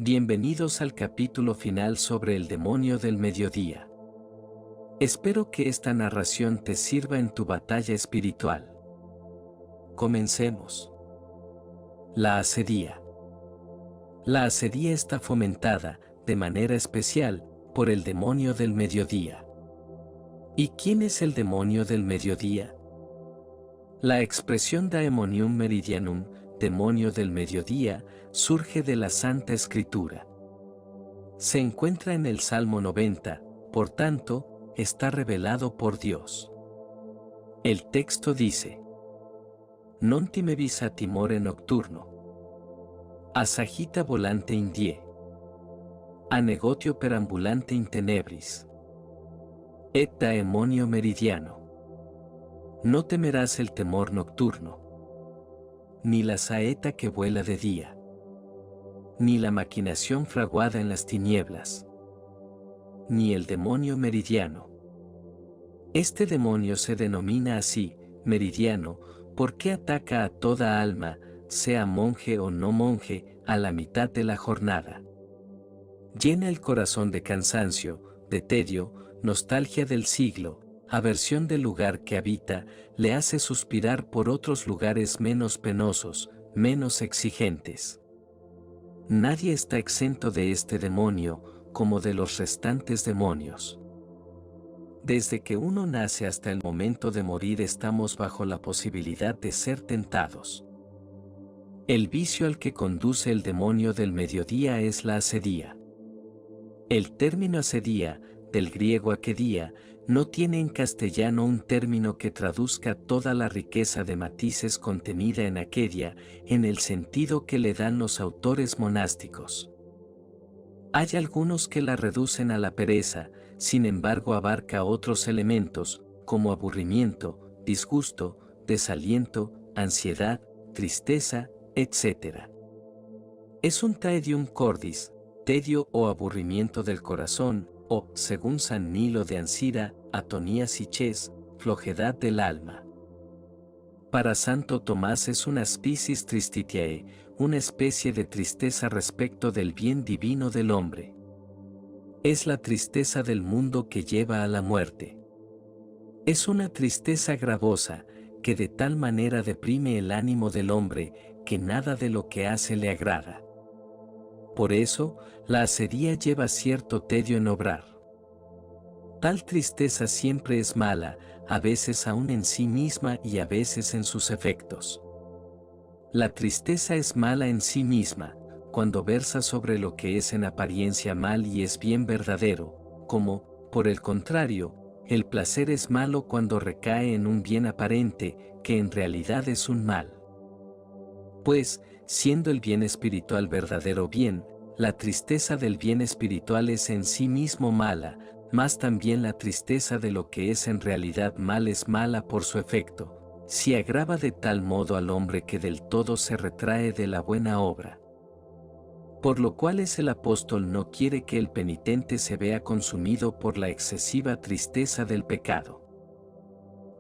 Bienvenidos al capítulo final sobre el demonio del mediodía. Espero que esta narración te sirva en tu batalla espiritual. Comencemos. La asedía. La asedía está fomentada, de manera especial, por el demonio del mediodía. ¿Y quién es el demonio del mediodía? La expresión daemonium meridianum, demonio del mediodía, surge de la Santa Escritura. Se encuentra en el Salmo 90, por tanto, está revelado por Dios. El texto dice: Non time vis a timore nocturno. Asagita volante in die. A negotio perambulante in tenebris. Et daemonio meridiano. No temerás el temor nocturno, ni la saeta que vuela de día, ni la maquinación fraguada en las tinieblas, ni el demonio meridiano. Este demonio se denomina así, meridiano, porque ataca a toda alma, sea monje o no monje, a la mitad de la jornada. Llena el corazón de cansancio, de tedio, nostalgia del siglo, aversión del lugar que habita, le hace suspirar por otros lugares menos penosos, menos exigentes. Nadie está exento de este demonio, como de los restantes demonios. Desde que uno nace hasta el momento de morir estamos bajo la posibilidad de ser tentados. El vicio al que conduce el demonio del mediodía es la asedía. El término asedía, del griego akedía, no tiene en castellano un término que traduzca toda la riqueza de matices contenida en akedia, en el sentido que le dan los autores monásticos. Hay algunos que la reducen a la pereza, sin embargo abarca otros elementos, como aburrimiento, disgusto, desaliento, ansiedad, tristeza, etc. Es un taedium cordis, tedio o aburrimiento del corazón, o, según San Nilo de Ancira, atonía psiches, flojedad del alma. Para Santo Tomás es una spicis tristitiae, una especie de tristeza respecto del bien divino del hombre. Es la tristeza del mundo que lleva a la muerte. Es una tristeza gravosa, que de tal manera deprime el ánimo del hombre, que nada de lo que hace le agrada. Por eso, la asedía lleva cierto tedio en obrar. Tal tristeza siempre es mala, a veces aún en sí misma y a veces en sus efectos. La tristeza es mala en sí misma, cuando versa sobre lo que es en apariencia mal y es bien verdadero, como, por el contrario, el placer es malo cuando recae en un bien aparente, que en realidad es un mal. Pues, siendo el bien espiritual verdadero bien, la tristeza del bien espiritual es en sí mismo mala, mas también la tristeza de lo que es en realidad mal es mala por su efecto, si agrava de tal modo al hombre que del todo se retrae de la buena obra. Por lo cual el apóstol no quiere que el penitente se vea consumido por la excesiva tristeza del pecado.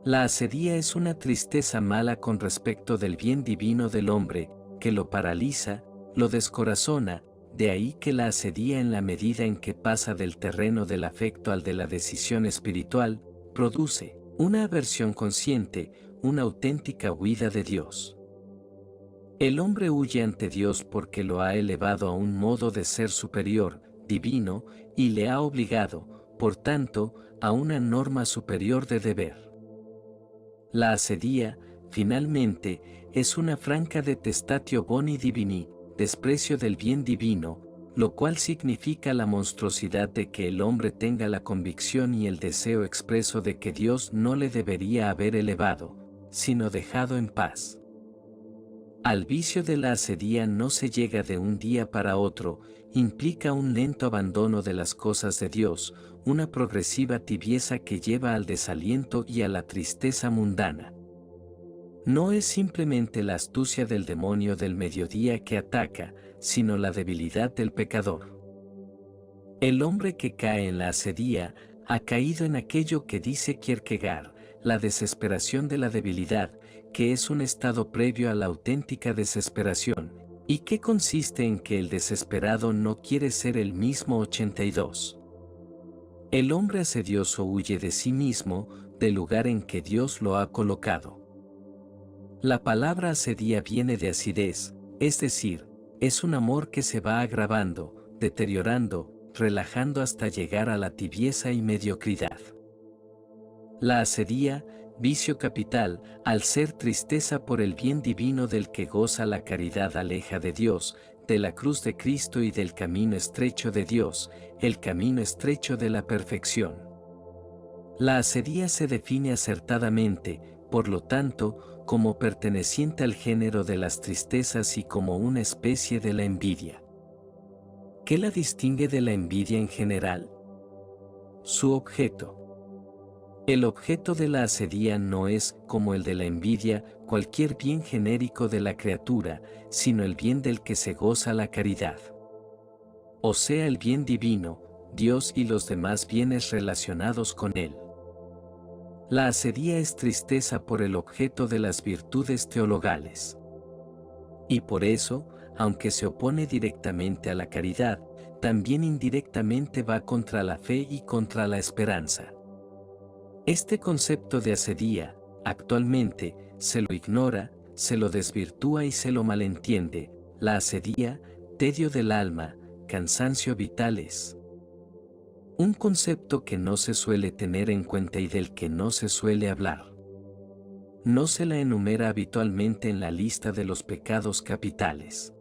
La asedía es una tristeza mala con respecto del bien divino del hombre, que lo paraliza, lo descorazona, de ahí que la asedía en la medida en que pasa del terreno del afecto al de la decisión espiritual, produce una aversión consciente, una auténtica huida de Dios. El hombre huye ante Dios porque lo ha elevado a un modo de ser superior, divino, y le ha obligado, por tanto, a una norma superior de deber. La asedía, finalmente, es una franca detestatio boni divini, desprecio del bien divino, lo cual significa la monstruosidad de que el hombre tenga la convicción y el deseo expreso de que Dios no le debería haber elevado, sino dejado en paz. Al vicio de la asedía no se llega de un día para otro, implica un lento abandono de las cosas de Dios, una progresiva tibieza que lleva al desaliento y a la tristeza mundana. No es simplemente la astucia del demonio del mediodía que ataca, sino la debilidad del pecador. El hombre que cae en la asedía ha caído en aquello que dice Kierkegaard, la desesperación de la debilidad, que es un estado previo a la auténtica desesperación, ¿Y qué consiste en que el desesperado no quiere ser el mismo 82? El hombre asedioso huye de sí mismo, del lugar en que Dios lo ha colocado. La palabra asedia viene de acidez, es decir, es un amor que se va agravando, deteriorando, relajando hasta llegar a la tibieza y mediocridad. La asedía, vicio capital, al ser tristeza por el bien divino del que goza la caridad aleja de Dios, de la cruz de Cristo y del camino estrecho de Dios, el camino estrecho de la perfección. La asedía se define acertadamente, por lo tanto, como perteneciente al género de las tristezas y como una especie de la envidia. ¿Qué la distingue de la envidia en general? Su objeto. El objeto de la asedía no es, como el de la envidia, cualquier bien genérico de la criatura, sino el bien del que se goza la caridad. O sea, el bien divino, Dios y los demás bienes relacionados con él. La asedía es tristeza por el objeto de las virtudes teologales. Y por eso, aunque se opone directamente a la caridad, también indirectamente va contra la fe y contra la esperanza. Este concepto de asedía, actualmente, se lo ignora, se lo desvirtúa y se lo malentiende. La asedía, tedio del alma, cansancio vitales. Un concepto que no se suele tener en cuenta y del que no se suele hablar. No se la enumera habitualmente en la lista de los pecados capitales.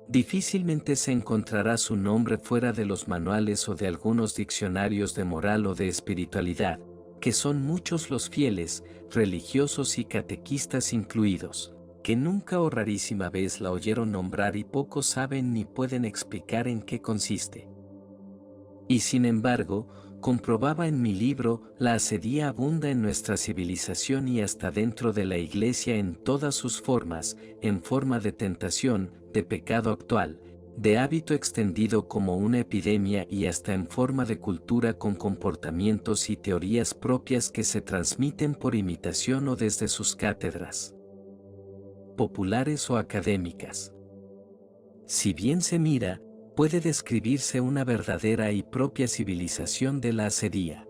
Difícilmente se encontrará su nombre fuera de los manuales o de algunos diccionarios de moral o de espiritualidad, que son muchos los fieles, religiosos y catequistas incluidos, que nunca o rarísima vez la oyeron nombrar y pocos saben ni pueden explicar en qué consiste. Y sin embargo, comprobaba en mi libro, la asedía abunda en nuestra civilización y hasta dentro de la Iglesia en todas sus formas, en forma de tentación, de pecado actual, de hábito extendido como una epidemia y hasta en forma de cultura con comportamientos y teorías propias que se transmiten por imitación o desde sus cátedras populares o académicas. Si bien se mira, puede describirse una verdadera y propia civilización de la asedía.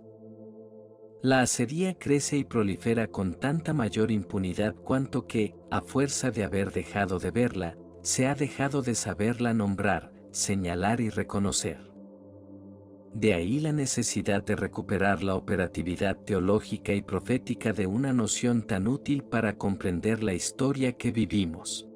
La asedía crece y prolifera con tanta mayor impunidad cuanto que, a fuerza de haber dejado de verla, se ha dejado de saberla nombrar, señalar y reconocer. De ahí la necesidad de recuperar la operatividad teológica y profética de una noción tan útil para comprender la historia que vivimos.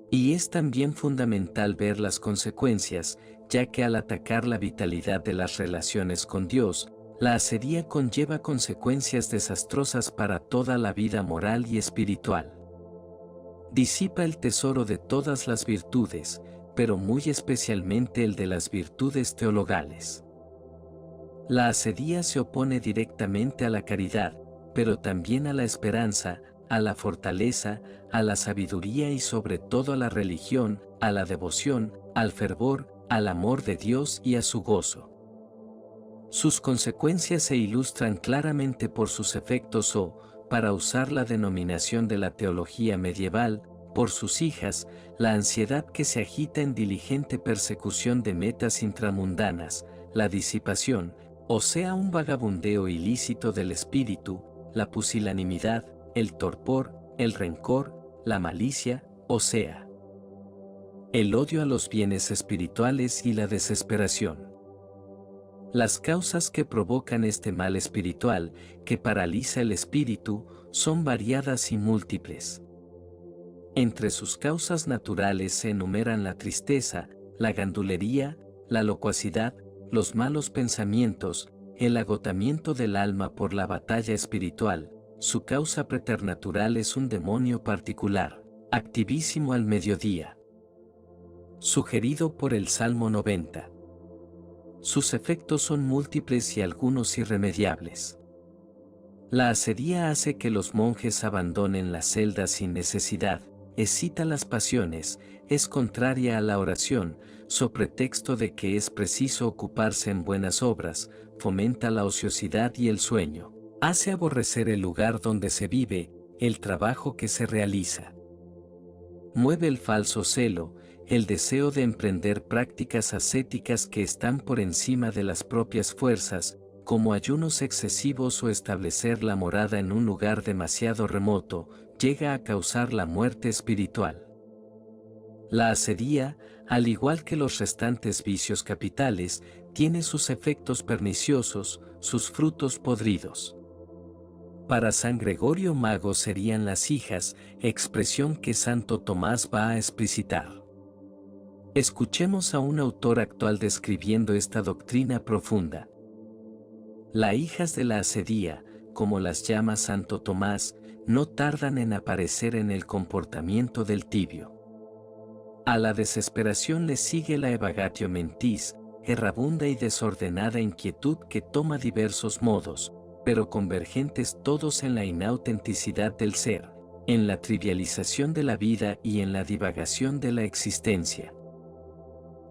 Y es también fundamental ver las consecuencias, ya que al atacar la vitalidad de las relaciones con Dios, la asedía conlleva consecuencias desastrosas para toda la vida moral y espiritual. Disipa el tesoro de todas las virtudes, pero muy especialmente el de las virtudes teologales. La asedía se opone directamente a la caridad, pero también a la esperanza, a la fortaleza, a la sabiduría y sobre todo a la religión, a la devoción, al fervor, al amor de Dios y a su gozo. Sus consecuencias se ilustran claramente por sus efectos o, para usar la denominación de la teología medieval, por sus hijas, la ansiedad que se agita en diligente persecución de metas intramundanas, la disipación, o sea un vagabundeo ilícito del espíritu, la pusilanimidad, el torpor, el rencor, la malicia, o sea, el odio a los bienes espirituales y la desesperación. Las causas que provocan este mal espiritual, que paraliza el espíritu, son variadas y múltiples. Entre sus causas naturales se enumeran la tristeza, la gandulería, la locuacidad, los malos pensamientos, el agotamiento del alma por la batalla espiritual. Su causa preternatural es un demonio particular, activísimo al mediodía. Sugerido por el Salmo 90. Sus efectos son múltiples y algunos irremediables. La asedía hace que los monjes abandonen la celda sin necesidad, excita las pasiones, es contraria a la oración, so pretexto de que es preciso ocuparse en buenas obras, fomenta la ociosidad y el sueño, hace aborrecer el lugar donde se vive, el trabajo que se realiza. mueve el falso celo, el deseo de emprender prácticas ascéticas que están por encima de las propias fuerzas, como ayunos excesivos o establecer la morada en un lugar demasiado remoto, llega a causar la muerte espiritual. La asedía, al igual que los restantes vicios capitales, tiene sus efectos perniciosos, sus frutos podridos. Para San Gregorio Mago serían las hijas, expresión que Santo Tomás va a explicitar. Escuchemos a un autor actual describiendo esta doctrina profunda. Las hijas de la asedía, como las llama Santo Tomás, no tardan en aparecer en el comportamiento del tibio. A la desesperación le sigue la evagatio mentis, errabunda y desordenada inquietud que toma diversos modos, pero convergentes todos en la inautenticidad del ser, en la trivialización de la vida y en la divagación de la existencia.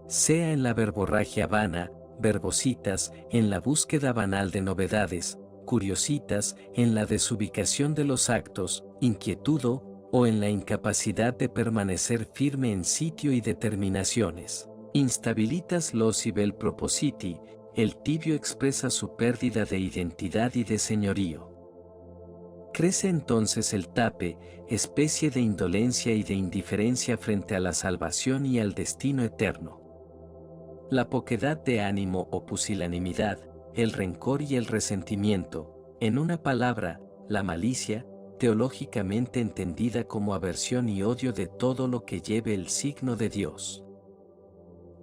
Sea en la verborragia vana, verbositas, en la búsqueda banal de novedades, curiositas, en la desubicación de los actos, inquietudo, o en la incapacidad de permanecer firme en sitio y determinaciones. Instabilitas los vel propositi, el tibio expresa su pérdida de identidad y de señorío. Crece entonces el tape, especie de indolencia y de indiferencia frente a la salvación y al destino eterno. La poquedad de ánimo o pusilanimidad, el rencor y el resentimiento, en una palabra, la malicia, teológicamente entendida como aversión y odio de todo lo que lleve el signo de Dios.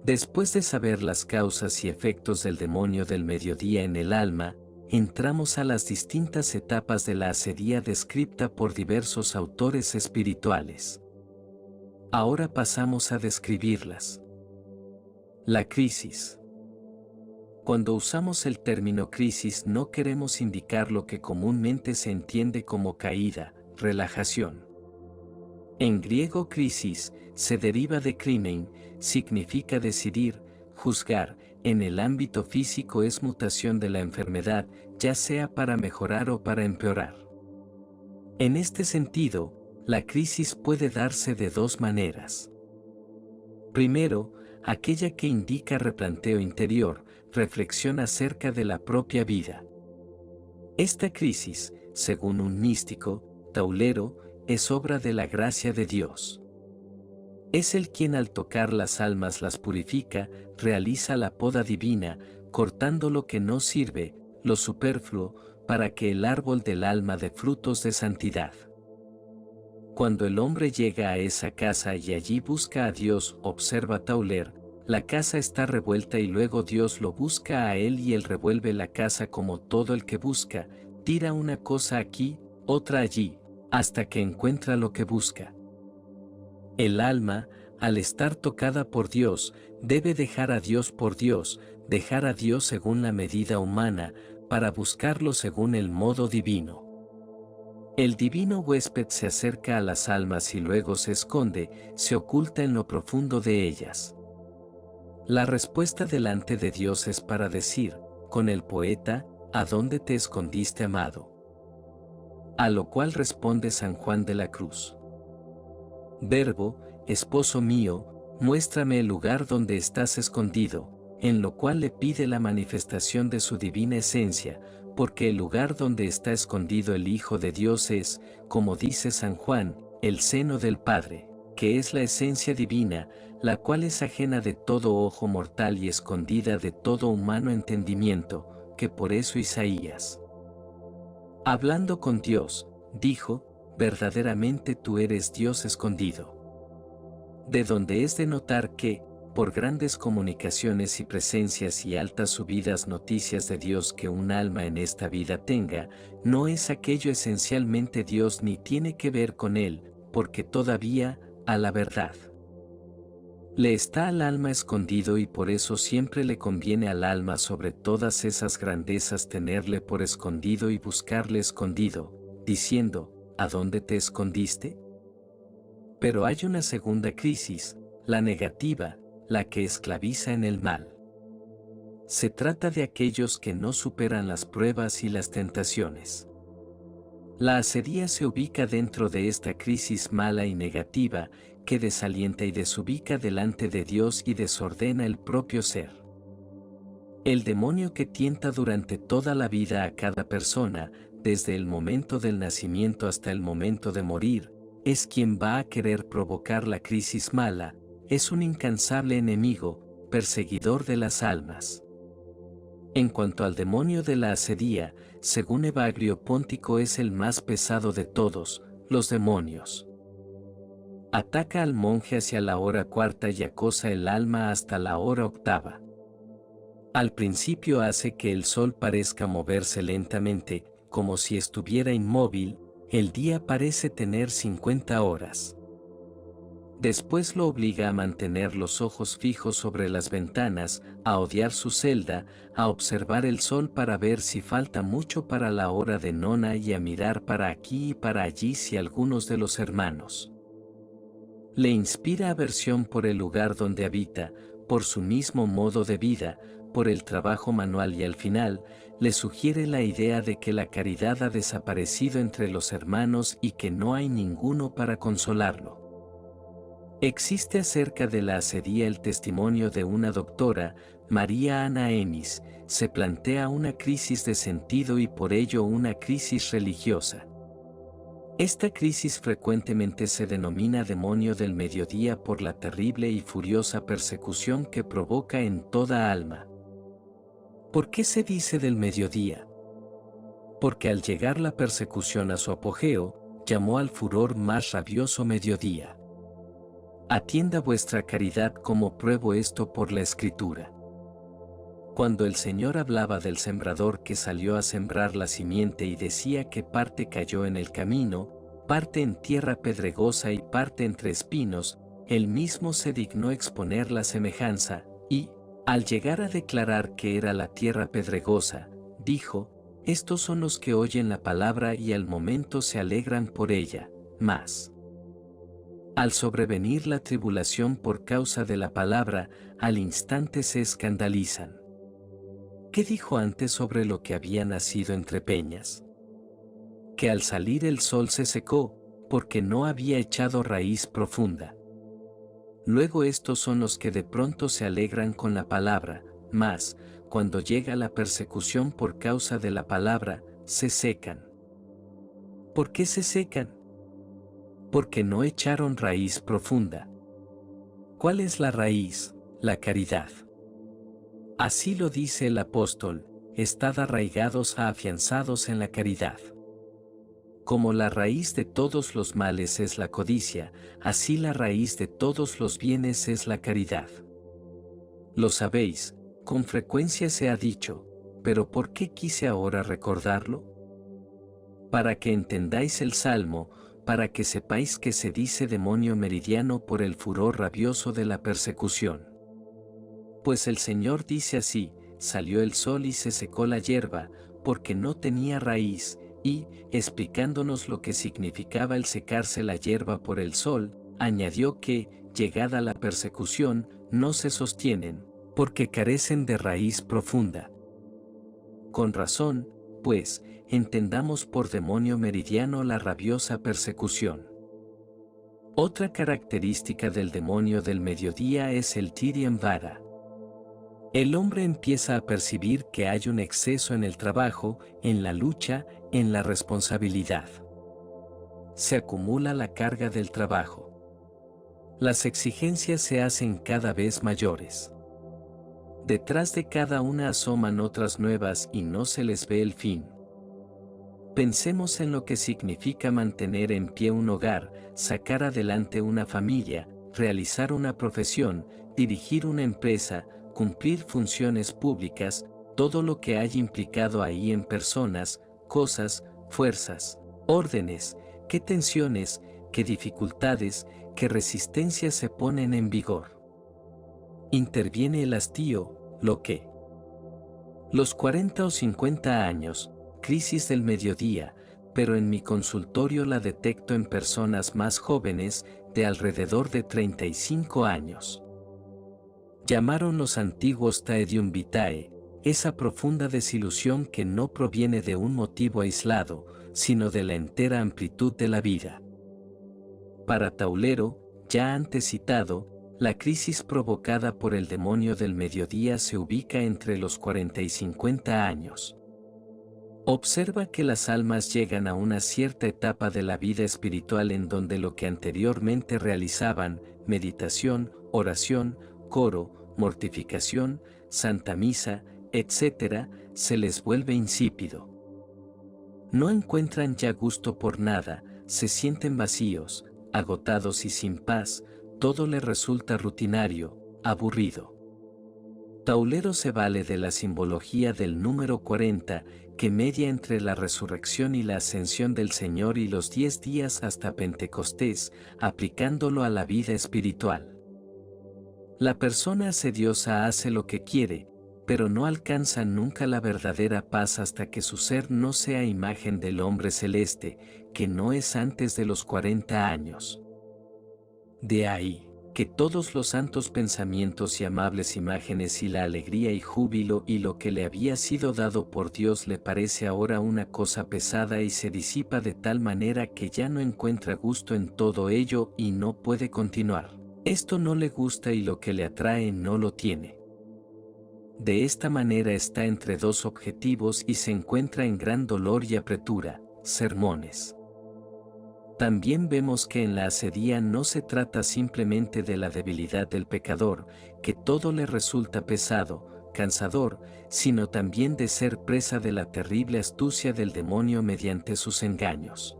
Después de saber las causas y efectos del demonio del mediodía en el alma, entramos a las distintas etapas de la asedía descrita por diversos autores espirituales. Ahora pasamos a describirlas. La crisis. Cuando usamos el término crisis no queremos indicar lo que comúnmente se entiende como caída, relajación. En griego crisis se deriva de krimein, significa decidir, juzgar, en el ámbito físico es mutación de la enfermedad, ya sea para mejorar o para empeorar. En este sentido, la crisis puede darse de dos maneras. Primero, aquella que indica replanteo interior, reflexión acerca de la propia vida. Esta crisis, según un místico, Taulero, es obra de la gracia de Dios. Es Él quien al tocar las almas las purifica, realiza la poda divina, cortando lo que no sirve, lo superfluo, para que el árbol del alma dé frutos de santidad. Cuando el hombre llega a esa casa y allí busca a Dios, observa Tauler, la casa está revuelta y luego Dios lo busca a él y él revuelve la casa como todo el que busca, tira una cosa aquí, otra allí, hasta que encuentra lo que busca. El alma, al estar tocada por Dios, debe dejar a Dios por Dios, dejar a Dios según la medida humana, para buscarlo según el modo divino. El divino huésped se acerca a las almas y luego se esconde, se oculta en lo profundo de ellas. La respuesta delante de Dios es para decir, con el poeta, ¿a dónde te escondiste, amado? A lo cual responde San Juan de la Cruz. Verbo, esposo mío, muéstrame el lugar donde estás escondido, en lo cual le pide la manifestación de su divina esencia, porque el lugar donde está escondido el Hijo de Dios es, como dice San Juan, el seno del Padre, que es la esencia divina, la cual es ajena de todo ojo mortal y escondida de todo humano entendimiento, que por eso Isaías, hablando con Dios, dijo, verdaderamente tú eres Dios escondido. De donde es de notar que, por grandes comunicaciones y presencias y altas subidas noticias de Dios que un alma en esta vida tenga, no es aquello esencialmente Dios ni tiene que ver con Él, porque todavía, a la verdad, le está al alma escondido y por eso siempre le conviene al alma sobre todas esas grandezas tenerle por escondido y buscarle escondido, diciendo, ¿a dónde te escondiste? Pero hay una segunda crisis, la negativa, la que esclaviza en el mal. Se trata de aquellos que no superan las pruebas y las tentaciones. La asedía se ubica dentro de esta crisis mala y negativa, que desalienta y desubica delante de Dios y desordena el propio ser. El demonio que tienta durante toda la vida a cada persona, desde el momento del nacimiento hasta el momento de morir, es quien va a querer provocar la crisis mala, es un incansable enemigo, perseguidor de las almas. En cuanto al demonio de la asedía, según Evagrio Póntico es el más pesado de todos los demonios. Ataca al monje hacia la hora cuarta y acosa el alma hasta la hora octava. Al principio hace que el sol parezca moverse lentamente, como si estuviera inmóvil, el día parece tener 50 horas. Después lo obliga a mantener los ojos fijos sobre las ventanas, a odiar su celda, a observar el sol para ver si falta mucho para la hora de nona y a mirar para aquí y para allí si algunos de los hermanos. Le inspira aversión por el lugar donde habita, por su mismo modo de vida, por el trabajo manual y al final, le sugiere la idea de que la caridad ha desaparecido entre los hermanos y que no hay ninguno para consolarlo. Existe acerca de la asedía el testimonio de una doctora, María Ana Emis, se plantea una crisis de sentido y por ello una crisis religiosa. Esta crisis frecuentemente se denomina demonio del mediodía por la terrible y furiosa persecución que provoca en toda alma. ¿Por qué se dice del mediodía? Porque al llegar la persecución a su apogeo, llamó al furor más rabioso mediodía. Atienda vuestra caridad como pruebo esto por la Escritura. Cuando el Señor hablaba del sembrador que salió a sembrar la simiente y decía que parte cayó en el camino, parte en tierra pedregosa y parte entre espinos, él mismo se dignó exponer la semejanza, y, al llegar a declarar que era la tierra pedregosa, dijo, estos son los que oyen la palabra y al momento se alegran por ella, mas al sobrevenir la tribulación por causa de la palabra, al instante se escandalizan. ¿Qué dijo antes sobre lo que había nacido entre peñas? Que al salir el sol se secó, porque no había echado raíz profunda. Luego estos son los que de pronto se alegran con la palabra, mas, cuando llega la persecución por causa de la palabra, se secan. ¿Por qué se secan? Porque no echaron raíz profunda. ¿Cuál es la raíz? La caridad. Así lo dice el apóstol, estad arraigados afianzados en la caridad. Como la raíz de todos los males es la codicia, así la raíz de todos los bienes es la caridad. Lo sabéis, con frecuencia se ha dicho, pero ¿por qué quise ahora recordarlo? Para que entendáis el Salmo, para que sepáis que se dice demonio meridiano por el furor rabioso de la persecución. Pues el Señor dice así, salió el sol y se secó la hierba, porque no tenía raíz, y, explicándonos lo que significaba el secarse la hierba por el sol, añadió que, llegada la persecución, no se sostienen, porque carecen de raíz profunda. Con razón, pues, entendamos por demonio meridiano la rabiosa persecución. Otra característica del demonio del mediodía es el Tirian Vara. El hombre empieza a percibir que hay un exceso en el trabajo, en la lucha, en la responsabilidad. Se acumula la carga del trabajo. Las exigencias se hacen cada vez mayores. Detrás de cada una asoman otras nuevas y no se les ve el fin. Pensemos en lo que significa mantener en pie un hogar, sacar adelante una familia, realizar una profesión, dirigir una empresa, cumplir funciones públicas, todo lo que hay implicado ahí en personas, cosas, fuerzas, órdenes, qué tensiones, qué dificultades, qué resistencias se ponen en vigor. Interviene el hastío, lo que. Los 40 o 50 años, crisis del mediodía, pero en mi consultorio la detecto en personas más jóvenes, de alrededor de 35 años. Llamaron los antiguos taedium vitae, esa profunda desilusión que no proviene de un motivo aislado, sino de la entera amplitud de la vida. Para Taulero, ya antes citado, la crisis provocada por el demonio del mediodía se ubica entre los 40 y 50 años. Observa que las almas llegan a una cierta etapa de la vida espiritual en donde lo que anteriormente realizaban, meditación, oración, coro, mortificación, santa misa, etc., se les vuelve insípido. No encuentran ya gusto por nada, se sienten vacíos, agotados y sin paz, todo les resulta rutinario, aburrido. Taulero se vale de la simbología del número 40, que media entre la resurrección y la ascensión del Señor y los 10 días hasta Pentecostés, aplicándolo a la vida espiritual. La persona sediosa hace lo que quiere, pero no alcanza nunca la verdadera paz hasta que su ser no sea imagen del hombre celeste, que no es antes de los 40 años. De ahí, que todos los santos pensamientos y amables imágenes y la alegría y júbilo y lo que le había sido dado por Dios le parece ahora una cosa pesada y se disipa de tal manera que ya no encuentra gusto en todo ello y no puede continuar. Esto no le gusta y lo que le atrae no lo tiene. De esta manera está entre dos objetivos y se encuentra en gran dolor y apretura, sermones. También vemos que en la asedía no se trata simplemente de la debilidad del pecador, que todo le resulta pesado, cansador, sino también de ser presa de la terrible astucia del demonio mediante sus engaños.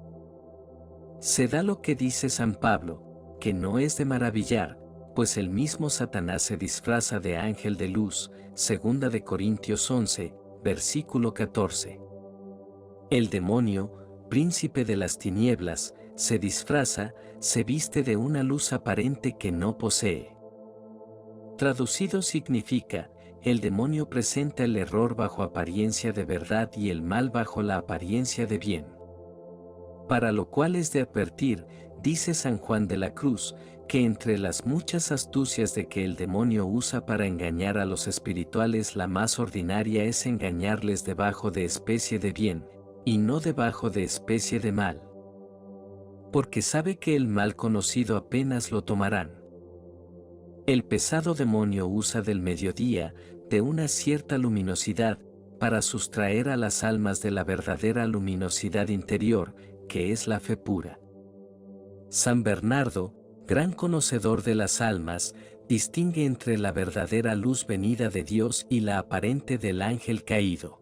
Se da lo que dice San Pablo, que no es de maravillar, pues el mismo Satanás se disfraza de ángel de luz, 2 Corintios 11, versículo 14. El demonio, príncipe de las tinieblas, se disfraza, se viste de una luz aparente que no posee. Traducido significa, el demonio presenta el error bajo apariencia de verdad y el mal bajo la apariencia de bien. Para lo cual es de advertir, dice San Juan de la Cruz, que entre las muchas astucias de que el demonio usa para engañar a los espirituales la más ordinaria es engañarles debajo de especie de bien, y no debajo de especie de mal. Porque sabe que el mal conocido apenas lo tomarán. El pesado demonio usa del mediodía, de una cierta luminosidad, para sustraer a las almas de la verdadera luminosidad interior, que es la fe pura. San Bernardo, gran conocedor de las almas, distingue entre la verdadera luz venida de Dios y la aparente del ángel caído.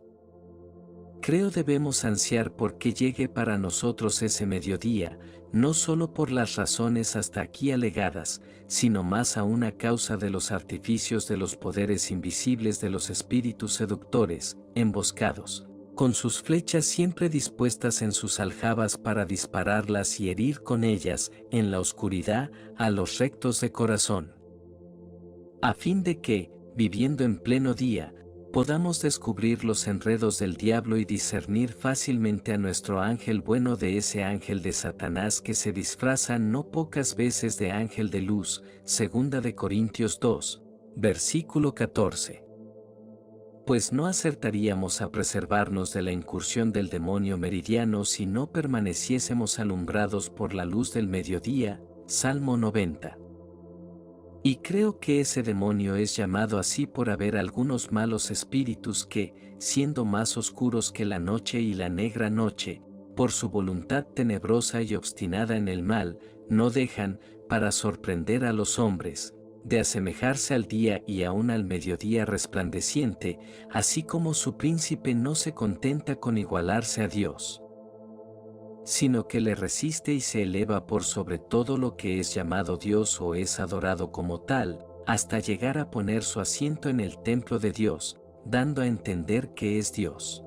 Creo debemos ansiar por que llegue para nosotros ese mediodía, no solo por las razones hasta aquí alegadas, sino más aún a causa de los artificios de los poderes invisibles de los espíritus seductores, emboscados, con sus flechas siempre dispuestas en sus aljabas para dispararlas y herir con ellas, en la oscuridad, a los rectos de corazón. A fin de que, viviendo en pleno día, podamos descubrir los enredos del diablo y discernir fácilmente a nuestro ángel bueno de ese ángel de Satanás que se disfraza no pocas veces de ángel de luz, 2 Corintios 2, versículo 14. Pues no acertaríamos a preservarnos de la incursión del demonio meridiano si no permaneciésemos alumbrados por la luz del mediodía, Salmo 90. Y creo que ese demonio es llamado así por haber algunos malos espíritus que, siendo más oscuros que la noche y la negra noche, por su voluntad tenebrosa y obstinada en el mal, no dejan, para sorprender a los hombres, de asemejarse al día y aún al mediodía resplandeciente, así como su príncipe no se contenta con igualarse a Dios, sino que le resiste y se eleva por sobre todo lo que es llamado Dios o es adorado como tal, hasta llegar a poner su asiento en el templo de Dios, dando a entender que es Dios.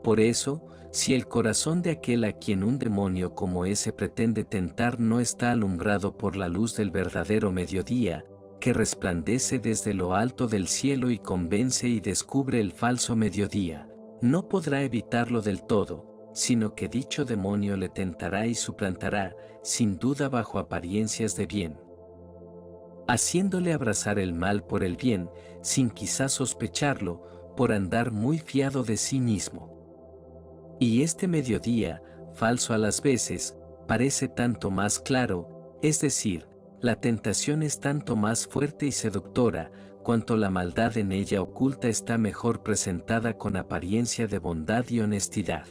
Por eso, si el corazón de aquel a quien un demonio como ese pretende tentar no está alumbrado por la luz del verdadero mediodía, que resplandece desde lo alto del cielo y convence y descubre el falso mediodía, no podrá evitarlo del todo, sino que dicho demonio le tentará y suplantará, sin duda bajo apariencias de bien, haciéndole abrazar el mal por el bien, sin quizás sospecharlo, por andar muy fiado de sí mismo. Y este mediodía, falso a las veces, parece tanto más claro, Es decir, la tentación es tanto más fuerte y seductora, cuanto la maldad en ella oculta está mejor presentada con apariencia de bondad y honestidad.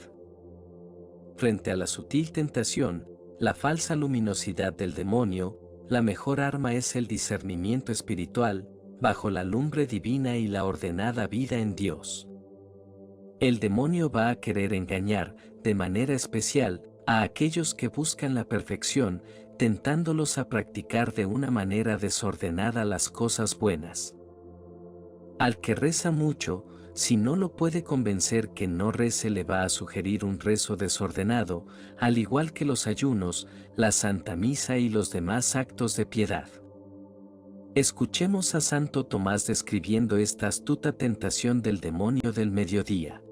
Frente a la sutil tentación, la falsa luminosidad del demonio, la mejor arma es el discernimiento espiritual, bajo la lumbre divina y la ordenada vida en Dios. El demonio va a querer engañar, de manera especial, a aquellos que buscan la perfección, tentándolos a practicar de una manera desordenada las cosas buenas. Al que reza mucho, si no lo puede convencer que no rece, le va a sugerir un rezo desordenado, al igual que los ayunos, la Santa Misa y los demás actos de piedad. Escuchemos a Santo Tomás describiendo esta astuta tentación del demonio del mediodía.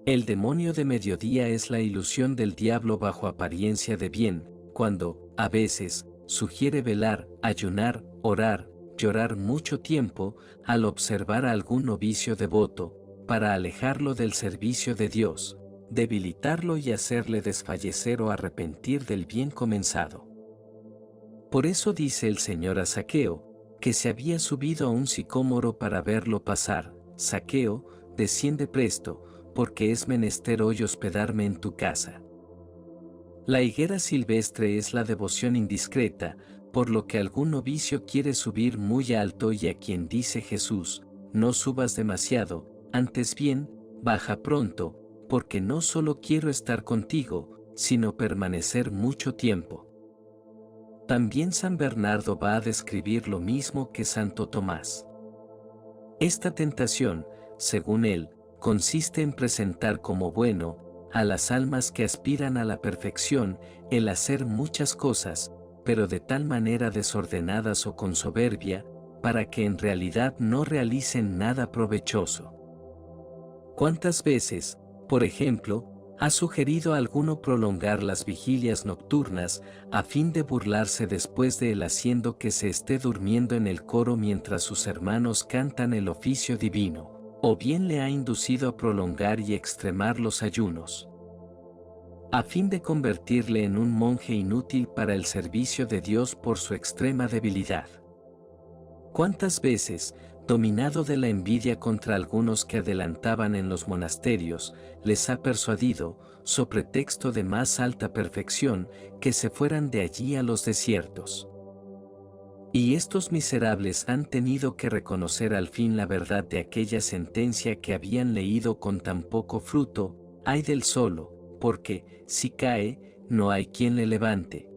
El demonio de mediodía es la ilusión del diablo bajo apariencia de bien, cuando, a veces, sugiere velar, ayunar, orar, llorar mucho tiempo, al observar a algún novicio devoto, para alejarlo del servicio de Dios, debilitarlo y hacerle desfallecer o arrepentir del bien comenzado. Por eso dice el Señor a Zaqueo, que se había subido a un sicómoro para verlo pasar: Zaqueo, desciende presto, porque es menester hoy hospedarme en tu casa. La higuera silvestre es la devoción indiscreta, por lo que algún novicio quiere subir muy alto y a quien dice Jesús: no subas demasiado, antes bien, baja pronto, porque no solo quiero estar contigo, sino permanecer mucho tiempo. También San Bernardo va a describir lo mismo que Santo Tomás. Esta tentación, según él, consiste en presentar como bueno, a las almas que aspiran a la perfección, el hacer muchas cosas, pero de tal manera desordenadas o con soberbia, para que en realidad no realicen nada provechoso. ¿Cuántas veces, por ejemplo, ha sugerido a alguno prolongar las vigilias nocturnas, a fin de burlarse después de él haciendo que se esté durmiendo en el coro mientras sus hermanos cantan el oficio divino? O bien le ha inducido a prolongar y extremar los ayunos, a fin de convertirle en un monje inútil para el servicio de Dios por su extrema debilidad. ¿Cuántas veces, dominado de la envidia contra algunos que adelantaban en los monasterios, les ha persuadido, so pretexto de más alta perfección, que se fueran de allí a los desiertos? Y estos miserables han tenido que reconocer al fin la verdad de aquella sentencia que habían leído con tan poco fruto: ay del solo, porque, si cae, no hay quien le levante.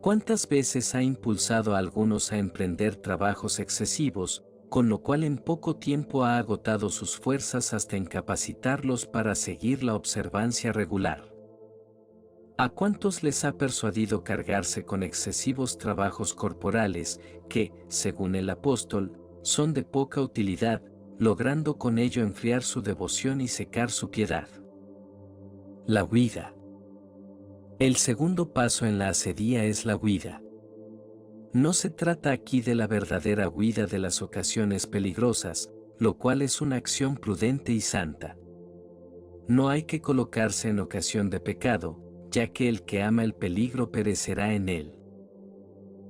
¿Cuántas veces ha impulsado a algunos a emprender trabajos excesivos, con lo cual en poco tiempo ha agotado sus fuerzas hasta incapacitarlos para seguir la observancia regular? ¿A cuántos les ha persuadido cargarse con excesivos trabajos corporales que, según el apóstol, son de poca utilidad, logrando con ello enfriar su devoción y secar su piedad? La huida. El segundo paso en la asedía es la huida. No se trata aquí de la verdadera huida de las ocasiones peligrosas, lo cual es una acción prudente y santa. No hay que colocarse en ocasión de pecado, ya que el que ama el peligro perecerá en él.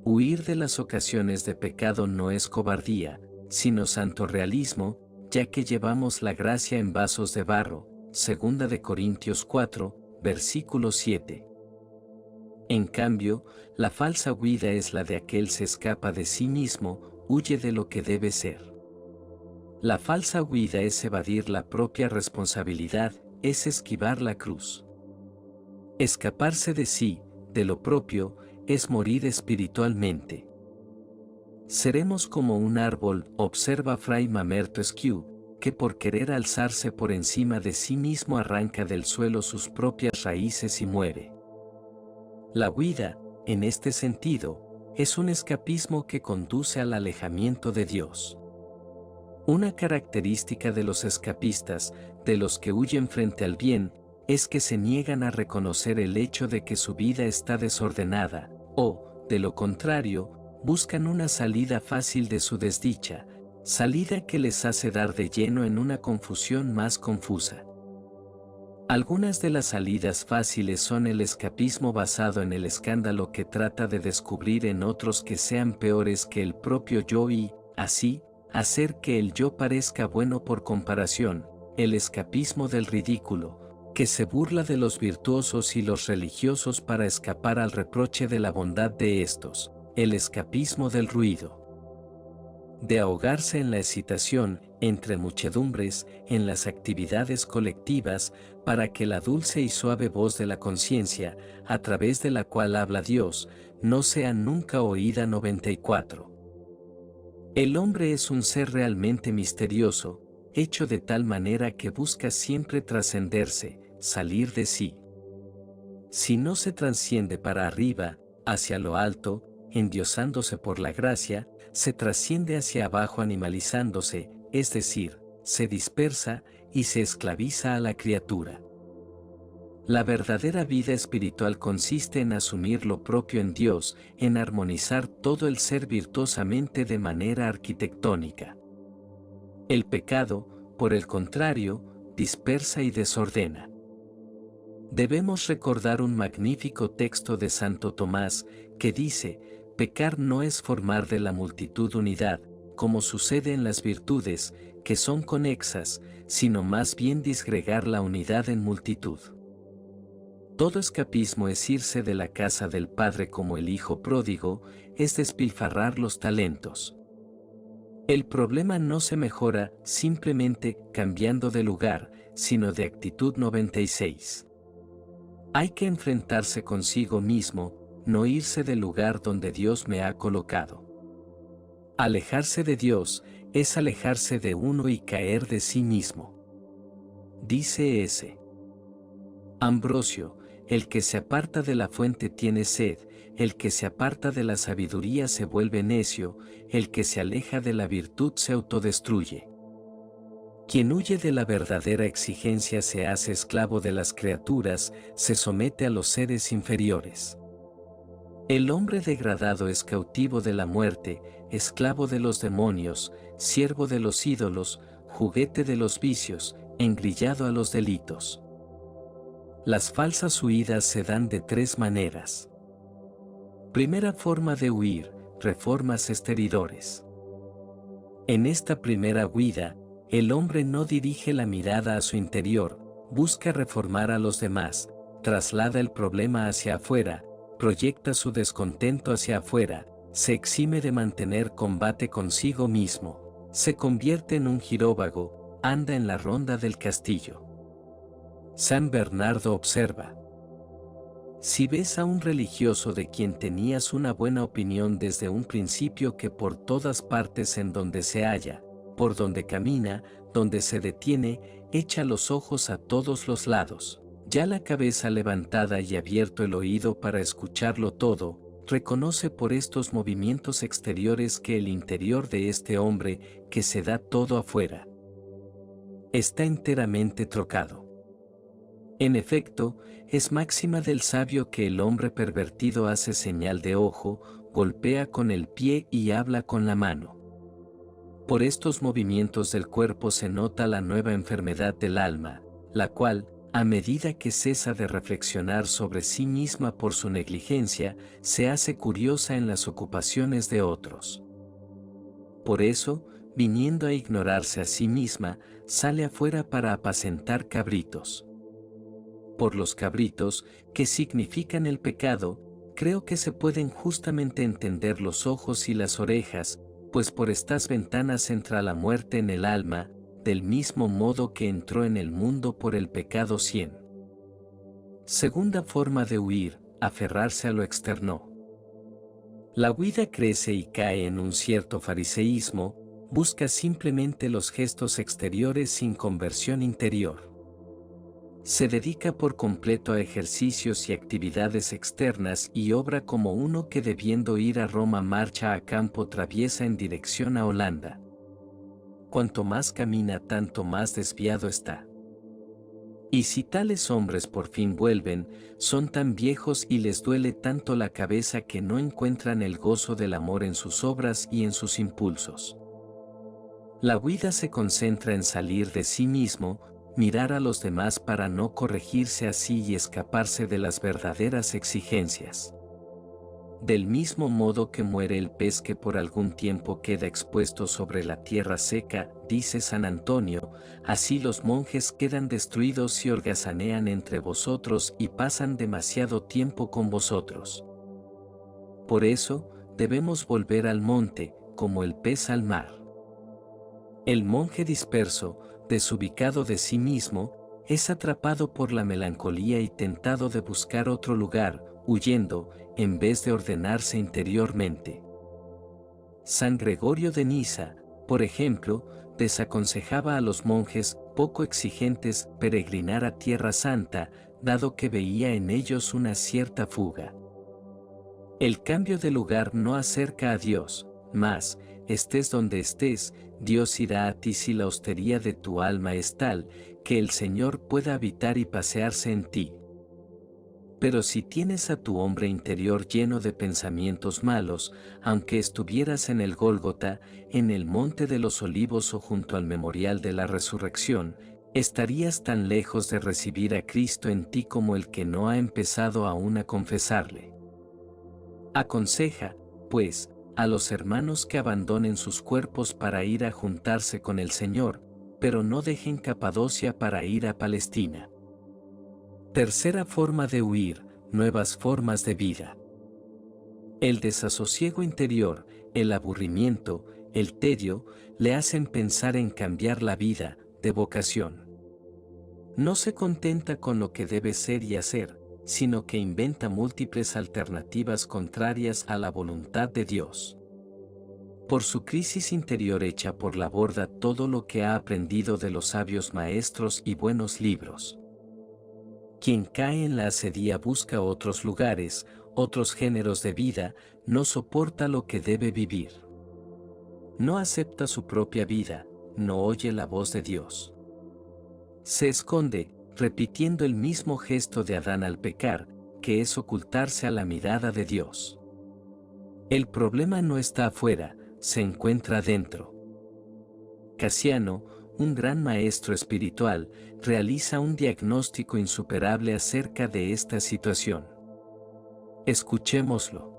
Huir de las ocasiones de pecado no es cobardía, sino santo realismo, ya que llevamos la gracia en vasos de barro, 2 Corintios 4, versículo 7. En cambio, la falsa huida es la de aquel se escapa de sí mismo, huye de lo que debe ser. La falsa huida es evadir la propia responsabilidad, es esquivar la cruz. Escaparse de sí, de lo propio, es morir espiritualmente. Seremos como un árbol, observa Fray Mamerto Esquiu, que por querer alzarse por encima de sí mismo arranca del suelo sus propias raíces y muere. La huida, en este sentido, es un escapismo que conduce al alejamiento de Dios. Una característica de los escapistas, de los que huyen frente al bien, es que se niegan a reconocer el hecho de que su vida está desordenada, o, de lo contrario, buscan una salida fácil de su desdicha, salida que les hace dar de lleno en una confusión más confusa. Algunas de las salidas fáciles son el escapismo basado en el escándalo que trata de descubrir en otros que sean peores que el propio yo y, así, hacer que el yo parezca bueno por comparación, el escapismo del ridículo, que se burla de los virtuosos y los religiosos para escapar al reproche de la bondad de estos, el escapismo del ruido. De ahogarse en la excitación, entre muchedumbres, en las actividades colectivas, para que la dulce y suave voz de la conciencia, a través de la cual habla Dios, no sea nunca oída. 94. El hombre es un ser realmente misterioso, hecho de tal manera que busca siempre trascenderse, salir de sí. Si no se trasciende para arriba, hacia lo alto, endiosándose por la gracia, se trasciende hacia abajo animalizándose, es decir, se dispersa y se esclaviza a la criatura. La verdadera vida espiritual consiste en asumir lo propio en Dios, en armonizar todo el ser virtuosamente de manera arquitectónica. El pecado, por el contrario, dispersa y desordena. Debemos recordar un magnífico texto de Santo Tomás, que dice: pecar no es formar de la multitud unidad, como sucede en las virtudes, que son conexas, sino más bien disgregar la unidad en multitud. Todo escapismo es irse de la casa del Padre como el hijo pródigo, es despilfarrar los talentos. El problema no se mejora simplemente cambiando de lugar, sino de actitud. 96. Hay que enfrentarse consigo mismo, no irse del lugar donde Dios me ha colocado. Alejarse de Dios es alejarse de uno y caer de sí mismo. Dice S. Ambrosio: el que se aparta de la fuente tiene sed, el que se aparta de la sabiduría se vuelve necio, el que se aleja de la virtud se autodestruye. Quien huye de la verdadera exigencia se hace esclavo de las criaturas, se somete a los seres inferiores. El hombre degradado es cautivo de la muerte, esclavo de los demonios, siervo de los ídolos, juguete de los vicios, engrillado a los delitos. Las falsas huidas se dan de tres maneras. Primera forma de huir: reformas exteriores. En esta primera huida, el hombre no dirige la mirada a su interior, busca reformar a los demás, traslada el problema hacia afuera, proyecta su descontento hacia afuera, se exime de mantener combate consigo mismo, se convierte en un giróvago, anda en la ronda del castillo. San Bernardo observa: si ves a un religioso de quien tenías una buena opinión desde un principio que por todas partes en donde se halla, por donde camina, donde se detiene, echa los ojos a todos los lados, ya la cabeza levantada y abierto el oído para escucharlo todo, reconoce por estos movimientos exteriores que el interior de este hombre, que se da todo afuera, está enteramente trocado. En efecto, es máxima del sabio que el hombre pervertido hace señal de ojo, golpea con el pie y habla con la mano. Por estos movimientos del cuerpo se nota la nueva enfermedad del alma, la cual, a medida que cesa de reflexionar sobre sí misma por su negligencia, se hace curiosa en las ocupaciones de otros. Por eso, viniendo a ignorarse a sí misma, sale afuera para apacentar cabritos. Por los cabritos, que significan el pecado, creo que se pueden justamente entender los ojos y las orejas, pues por estas ventanas entra la muerte en el alma, del mismo modo que entró en el mundo por el pecado 100. Segunda forma de huir: aferrarse a lo externo. La huida crece y cae en un cierto fariseísmo, busca simplemente los gestos exteriores sin conversión interior. Se dedica por completo a ejercicios y actividades externas y obra como uno que debiendo ir a Roma marcha a campo traviesa en dirección a Holanda. Cuanto más camina, tanto más desviado está. Y si tales hombres por fin vuelven, son tan viejos y les duele tanto la cabeza que no encuentran el gozo del amor en sus obras y en sus impulsos. La huida se concentra en salir de sí mismo, mirar a los demás para no corregirse así y escaparse de las verdaderas exigencias. Del mismo modo que muere el pez que por algún tiempo queda expuesto sobre la tierra seca, dice San Antonio, así los monjes quedan destruidos y holgazanean entre vosotros y pasan demasiado tiempo con vosotros. Por eso, debemos volver al monte, como el pez al mar. El monje disperso, desubicado de sí mismo, es atrapado por la melancolía y tentado de buscar otro lugar, huyendo, en vez de ordenarse interiormente. San Gregorio de Niza, por ejemplo, desaconsejaba a los monjes poco exigentes peregrinar a Tierra Santa, dado que veía en ellos una cierta fuga. El cambio de lugar no acerca a Dios, mas, estés donde estés, Dios irá a ti si la hostería de tu alma es tal, que el Señor pueda habitar y pasearse en ti. Pero si tienes a tu hombre interior lleno de pensamientos malos, aunque estuvieras en el Gólgota, en el Monte de los Olivos o junto al memorial de la resurrección, estarías tan lejos de recibir a Cristo en ti como el que no ha empezado aún a confesarle. Aconseja, pues, a los hermanos que abandonen sus cuerpos para ir a juntarse con el Señor, pero no dejen Capadocia para ir a Palestina. Tercera forma de huir, nuevas formas de vida. El desasosiego interior, el aburrimiento, el tedio, le hacen pensar en cambiar la vida, de vocación. No se contenta con lo que debe ser y hacer, sino que inventa múltiples alternativas contrarias a la voluntad de Dios. Por su crisis interior echa por la borda todo lo que ha aprendido de los sabios maestros y buenos libros. Quien cae en la asedía busca otros lugares, otros géneros de vida, no soporta lo que debe vivir. No acepta su propia vida, no oye la voz de Dios. Se esconde, repitiendo el mismo gesto de Adán al pecar, que es ocultarse a la mirada de Dios. El problema no está afuera, se encuentra dentro. Casiano, un gran maestro espiritual, realiza un diagnóstico insuperable acerca de esta situación. Escuchémoslo.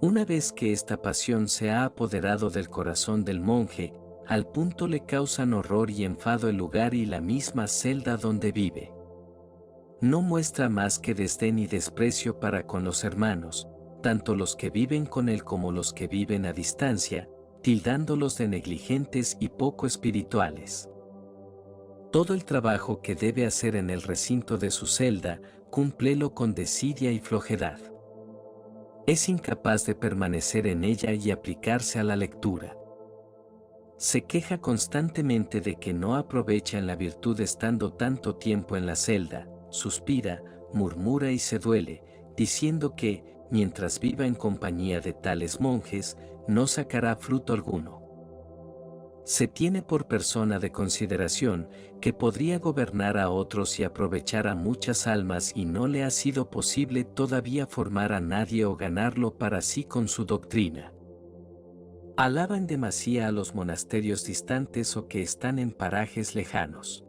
Una vez que esta pasión se ha apoderado del corazón del monje, al punto le causan horror y enfado el lugar y la misma celda donde vive. No muestra más que desdén y desprecio para con los hermanos, tanto los que viven con él como los que viven a distancia, tildándolos de negligentes y poco espirituales. Todo el trabajo que debe hacer en el recinto de su celda, cúmplelo con desidia y flojedad. Es incapaz de permanecer en ella y aplicarse a la lectura. Se queja constantemente de que no aprovecha en la virtud estando tanto tiempo en la celda, suspira, murmura y se duele, diciendo que, mientras viva en compañía de tales monjes, no sacará fruto alguno. Se tiene por persona de consideración, que podría gobernar a otros y aprovechar a muchas almas y no le ha sido posible todavía formar a nadie o ganarlo para sí con su doctrina. Alaba en demasía a los monasterios distantes o que están en parajes lejanos.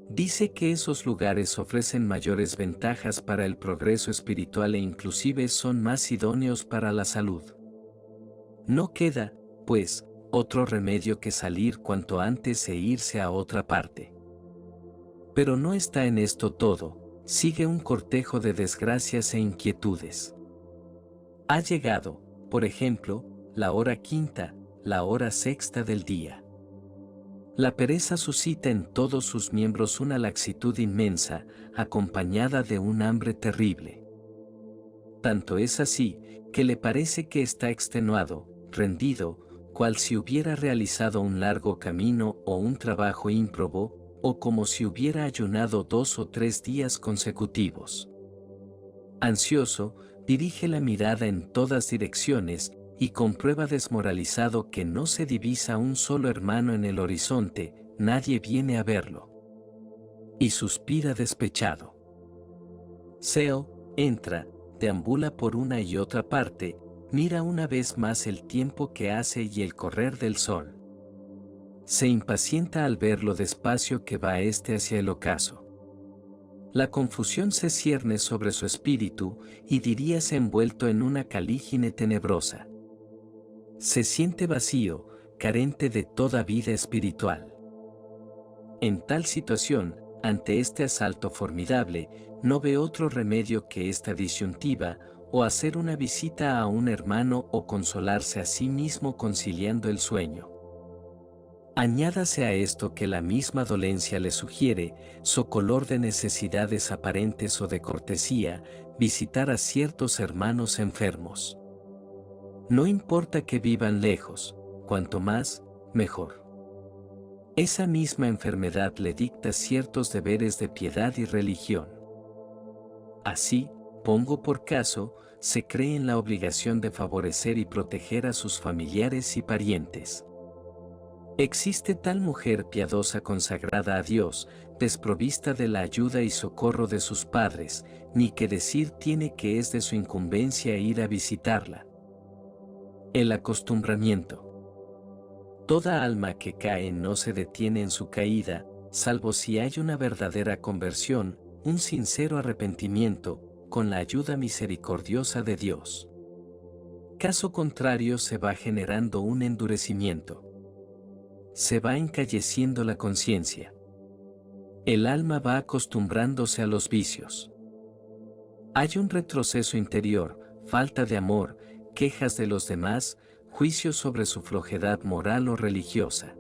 Dice que esos lugares ofrecen mayores ventajas para el progreso espiritual e inclusive son más idóneos para la salud. No queda, pues, otro remedio que salir cuanto antes e irse a otra parte. Pero no está en esto todo, sigue un cortejo de desgracias e inquietudes. Ha llegado, por ejemplo, la hora quinta, la hora sexta del día. La pereza suscita en todos sus miembros una laxitud inmensa, acompañada de un hambre terrible. Tanto es así, que le parece que está extenuado, rendido, cual si hubiera realizado un largo camino o un trabajo ímprobo, o como si hubiera ayunado 2 o 3 días consecutivos. Ansioso, dirige la mirada en todas direcciones, y comprueba desmoralizado que no se divisa un solo hermano en el horizonte, nadie viene a verlo. Y suspira despechado. Seo, entra, deambula por una y otra parte, mira una vez más el tiempo que hace y el correr del sol. Se impacienta al ver lo despacio que va éste hacia el ocaso. La confusión se cierne sobre su espíritu y diríase envuelto en una calígine tenebrosa. Se siente vacío, carente de toda vida espiritual. En tal situación, ante este asalto formidable, no ve otro remedio que esta disyuntiva, o hacer una visita a un hermano o consolarse a sí mismo conciliando el sueño. Añádase a esto que la misma dolencia le sugiere, socolor de necesidades aparentes o de cortesía, visitar a ciertos hermanos enfermos. No importa que vivan lejos, cuanto más, mejor. Esa misma enfermedad le dicta ciertos deberes de piedad y religión. Así, pongo por caso, se cree en la obligación de favorecer y proteger a sus familiares y parientes. Existe tal mujer piadosa consagrada a Dios, desprovista de la ayuda y socorro de sus padres, ni que decir tiene que es de su incumbencia ir a visitarla. El acostumbramiento. Toda alma que cae no se detiene en su caída, salvo si hay una verdadera conversión, un sincero arrepentimiento, con la ayuda misericordiosa de Dios. Caso contrario se va generando un endurecimiento. Se va encalleciendo la conciencia. El alma va acostumbrándose a los vicios. Hay un retroceso interior, falta de amor, quejas de los demás, juicios sobre su flojedad moral o religiosa.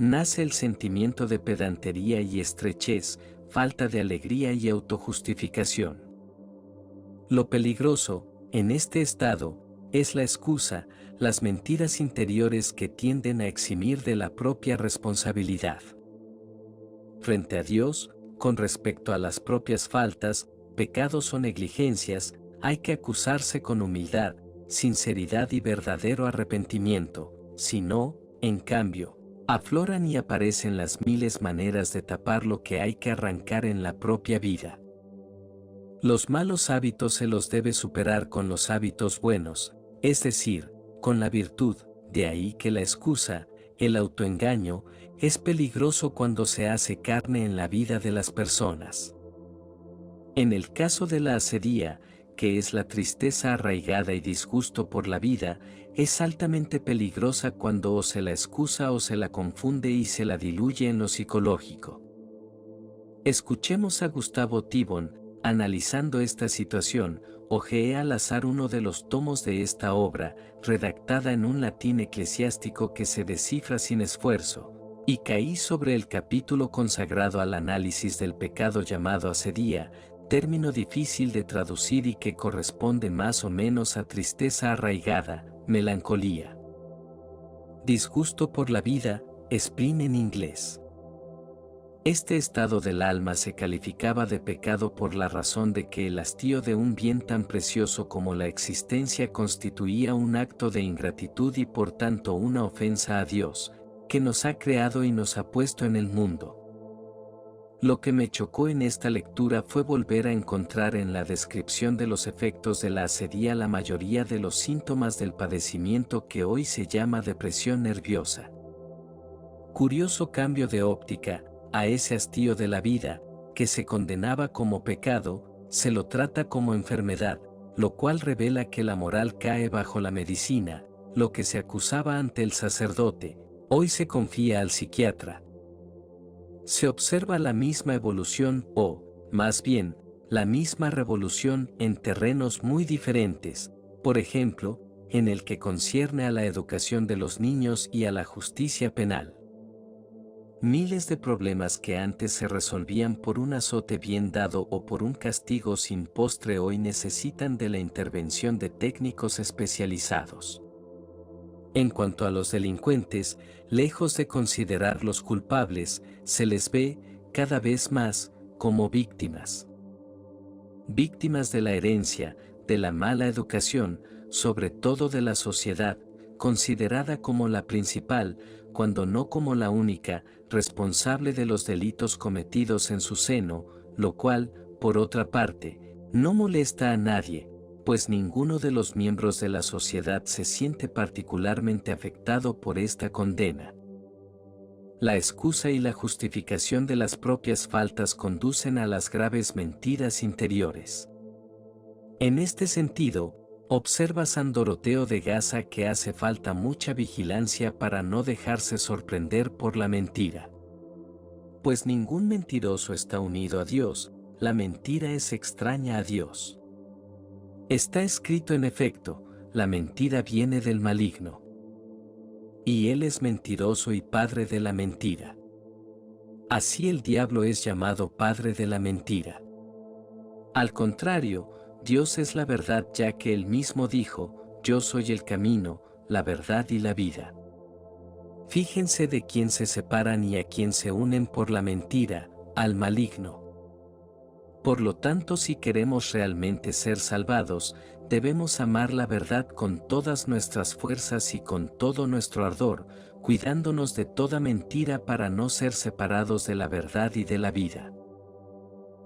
Nace el sentimiento de pedantería y estrechez, falta de alegría y autojustificación. Lo peligroso, en este estado, es la excusa, las mentiras interiores que tienden a eximir de la propia responsabilidad. Frente a Dios, con respecto a las propias faltas, pecados o negligencias, hay que acusarse con humildad, sinceridad y verdadero arrepentimiento, si no, en cambio, afloran y aparecen las miles maneras de tapar lo que hay que arrancar en la propia vida. Los malos hábitos se los debe superar con los hábitos buenos, es decir, con la virtud, de ahí que la excusa, el autoengaño, es peligroso cuando se hace carne en la vida de las personas. En el caso de la asedía, que es la tristeza arraigada y disgusto por la vida, es altamente peligrosa cuando o se la excusa o se la confunde y se la diluye en lo psicológico. Escuchemos a Gustavo Thibon, analizando esta situación. Hojeé al azar uno de los tomos de esta obra, redactada en un latín eclesiástico que se descifra sin esfuerzo, y caí sobre el capítulo consagrado al análisis del pecado llamado asedía, término difícil de traducir y que corresponde más o menos a tristeza arraigada, melancolía. Disgusto por la vida, spleen en inglés. Este estado del alma se calificaba de pecado por la razón de que el hastío de un bien tan precioso como la existencia constituía un acto de ingratitud y por tanto una ofensa a Dios, que nos ha creado y nos ha puesto en el mundo. Lo que me chocó en esta lectura fue volver a encontrar en la descripción de los efectos de la asedía la mayoría de los síntomas del padecimiento que hoy se llama depresión nerviosa. Curioso cambio de óptica. A ese hastío de la vida, que se condenaba como pecado, se lo trata como enfermedad, lo cual revela que la moral cae bajo la medicina, lo que se acusaba ante el sacerdote, hoy se confía al psiquiatra. Se observa la misma evolución o, más bien, la misma revolución en terrenos muy diferentes, por ejemplo, en el que concierne a la educación de los niños y a la justicia penal. Miles de problemas que antes se resolvían por un azote bien dado o por un castigo sin postre hoy necesitan de la intervención de técnicos especializados. En cuanto a los delincuentes, lejos de considerarlos culpables, se les ve, cada vez más, como víctimas. Víctimas de la herencia, de la mala educación, sobre todo de la sociedad, considerada como la principal, cuando no como la única, responsable de los delitos cometidos en su seno, lo cual, por otra parte, no molesta a nadie, pues ninguno de los miembros de la sociedad se siente particularmente afectado por esta condena. La excusa y la justificación de las propias faltas conducen a las graves mentiras interiores. En este sentido, observa San Doroteo de Gaza que hace falta mucha vigilancia para no dejarse sorprender por la mentira. Pues ningún mentiroso está unido a Dios, la mentira es extraña a Dios. Está escrito en efecto, la mentira viene del maligno. Y él es mentiroso y padre de la mentira. Así el diablo es llamado padre de la mentira. Al contrario, Dios es la verdad, ya que él mismo dijo, yo soy el camino, la verdad y la vida. Fíjense de quién se separan y a quién se unen por la mentira, al maligno. Por lo tanto, si queremos realmente ser salvados, debemos amar la verdad con todas nuestras fuerzas y con todo nuestro ardor, cuidándonos de toda mentira para no ser separados de la verdad y de la vida.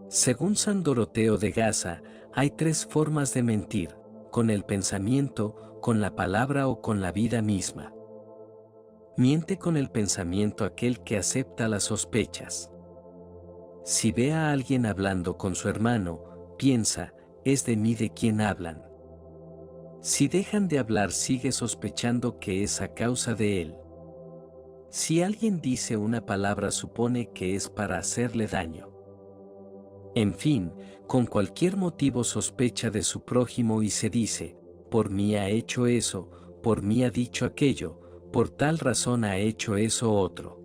Según San Doroteo de Gaza, hay tres formas de mentir: con el pensamiento, con la palabra o con la vida misma. Miente con el pensamiento aquel que acepta las sospechas. Si ve a alguien hablando con su hermano, piensa, es de mí de quien hablan. Si dejan de hablar, sigue sospechando que es a causa de él. Si alguien dice una palabra, supone que es para hacerle daño. En fin, con cualquier motivo sospecha de su prójimo y se dice, por mí ha hecho eso, por mí ha dicho aquello, por tal razón ha hecho eso otro.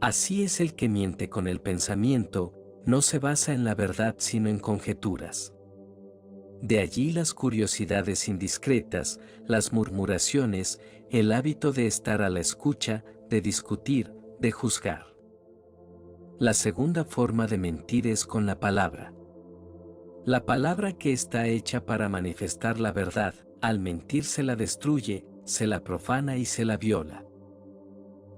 Así es el que miente con el pensamiento, no se basa en la verdad sino en conjeturas. De allí las curiosidades indiscretas, las murmuraciones, el hábito de estar a la escucha, de discutir, de juzgar. La segunda forma de mentir es con la palabra. La palabra que está hecha para manifestar la verdad, al mentir se la destruye, se la profana y se la viola.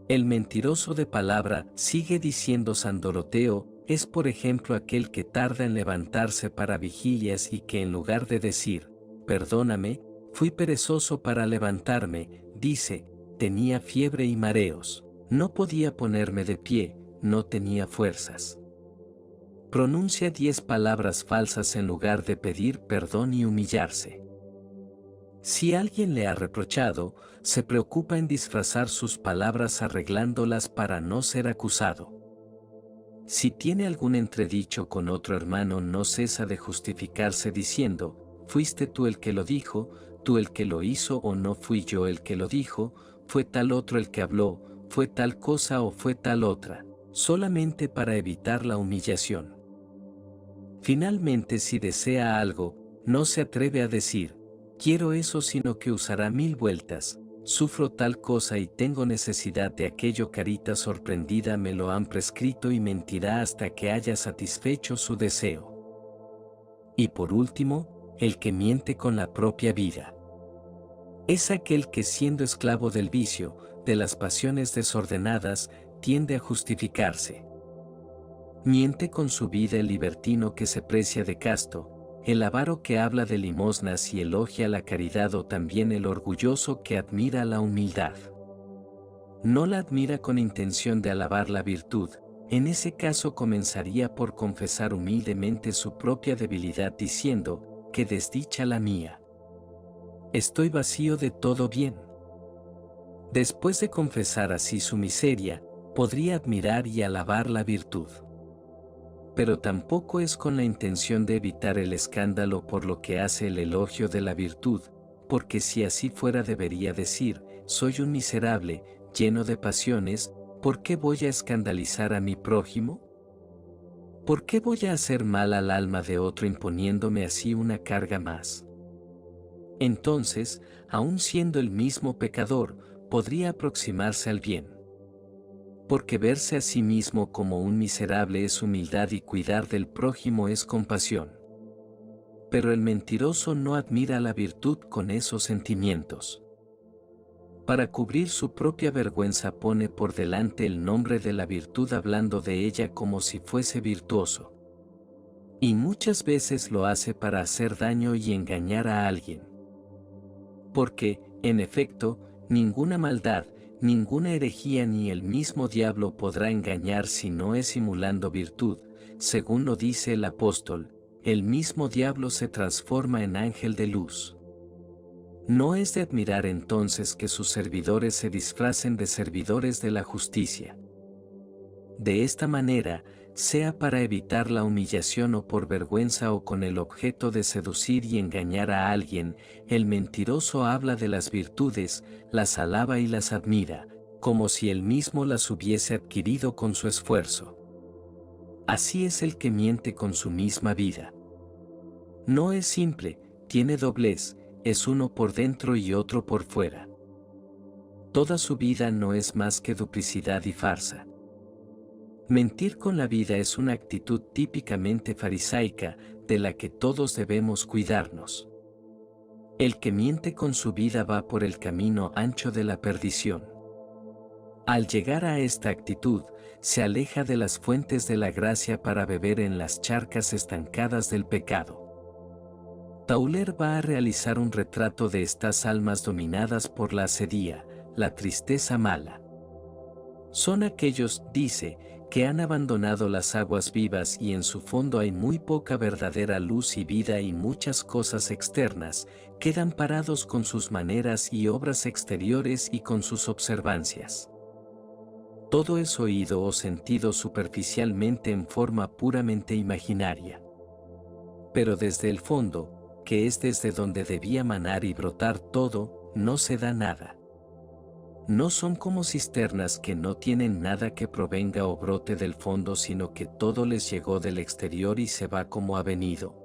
El mentiroso de palabra, sigue diciendo San Doroteo, es por ejemplo aquel que tarda en levantarse para vigilias y que en lugar de decir, perdóname, fui perezoso para levantarme, dice, tenía fiebre y mareos, no podía ponerme de pie, no tenía fuerzas. Pronuncia 10 palabras falsas en lugar de pedir perdón y humillarse. Si alguien le ha reprochado, se preocupa en disfrazar sus palabras arreglándolas para no ser acusado. Si tiene algún entredicho con otro hermano, no cesa de justificarse diciendo, fuiste tú el que lo dijo, tú el que lo hizo, o no fui yo el que lo dijo, fue tal otro el que habló, fue tal cosa o fue tal otra, solamente para evitar la humillación. Finalmente, si desea algo, no se atreve a decir, quiero eso, sino que usará 1000 vueltas, sufro tal cosa y tengo necesidad de aquello, carita sorprendida me lo han prescrito, y mentirá hasta que haya satisfecho su deseo. Y por último, el que miente con la propia vida. Es aquel que, siendo esclavo del vicio, de las pasiones desordenadas, tiende a justificarse. Miente con su vida el libertino que se precia de casto, el avaro que habla de limosnas y elogia la caridad, o también el orgulloso que admira la humildad. No la admira con intención de alabar la virtud, en ese caso comenzaría por confesar humildemente su propia debilidad diciendo, qué desdicha la mía. Estoy vacío de todo bien. Después de confesar así su miseria, podría admirar y alabar la virtud. Pero tampoco es con la intención de evitar el escándalo por lo que hace el elogio de la virtud, porque si así fuera debería decir, soy un miserable, lleno de pasiones, ¿por qué voy a escandalizar a mi prójimo? ¿Por qué voy a hacer mal al alma de otro imponiéndome así una carga más? Entonces, aun siendo el mismo pecador, podría aproximarse al bien. Porque verse a sí mismo como un miserable es humildad y cuidar del prójimo es compasión. Pero el mentiroso no admira la virtud con esos sentimientos. Para cubrir su propia vergüenza pone por delante el nombre de la virtud, hablando de ella como si fuese virtuoso. Y muchas veces lo hace para hacer daño y engañar a alguien. Porque, en efecto, ninguna maldad, ninguna herejía ni el mismo diablo podrá engañar si no es simulando virtud, según lo dice el apóstol, el mismo diablo se transforma en ángel de luz. No es de admirar entonces que sus servidores se disfracen de servidores de la justicia. De esta manera, sea para evitar la humillación o por vergüenza o con el objeto de seducir y engañar a alguien, el mentiroso habla de las virtudes, las alaba y las admira, como si él mismo las hubiese adquirido con su esfuerzo. Así es el que miente con su misma vida. No es simple, tiene doblez, es uno por dentro y otro por fuera. Toda su vida no es más que duplicidad y farsa. Mentir con la vida es una actitud típicamente farisaica, de la que todos debemos cuidarnos. El que miente con su vida va por el camino ancho de la perdición. Al llegar a esta actitud, se aleja de las fuentes de la gracia para beber en las charcas estancadas del pecado. Tauler va a realizar un retrato de estas almas dominadas por la asedía, la tristeza mala. Son aquellos, dice, que han abandonado las aguas vivas y en su fondo hay muy poca verdadera luz y vida y muchas cosas externas, quedan parados con sus maneras y obras exteriores y con sus observancias. Todo es oído o sentido superficialmente en forma puramente imaginaria. Pero desde el fondo, que es desde donde debía manar y brotar todo, no se da nada. No son como cisternas que no tienen nada que provenga o brote del fondo, sino que todo les llegó del exterior y se va como ha venido.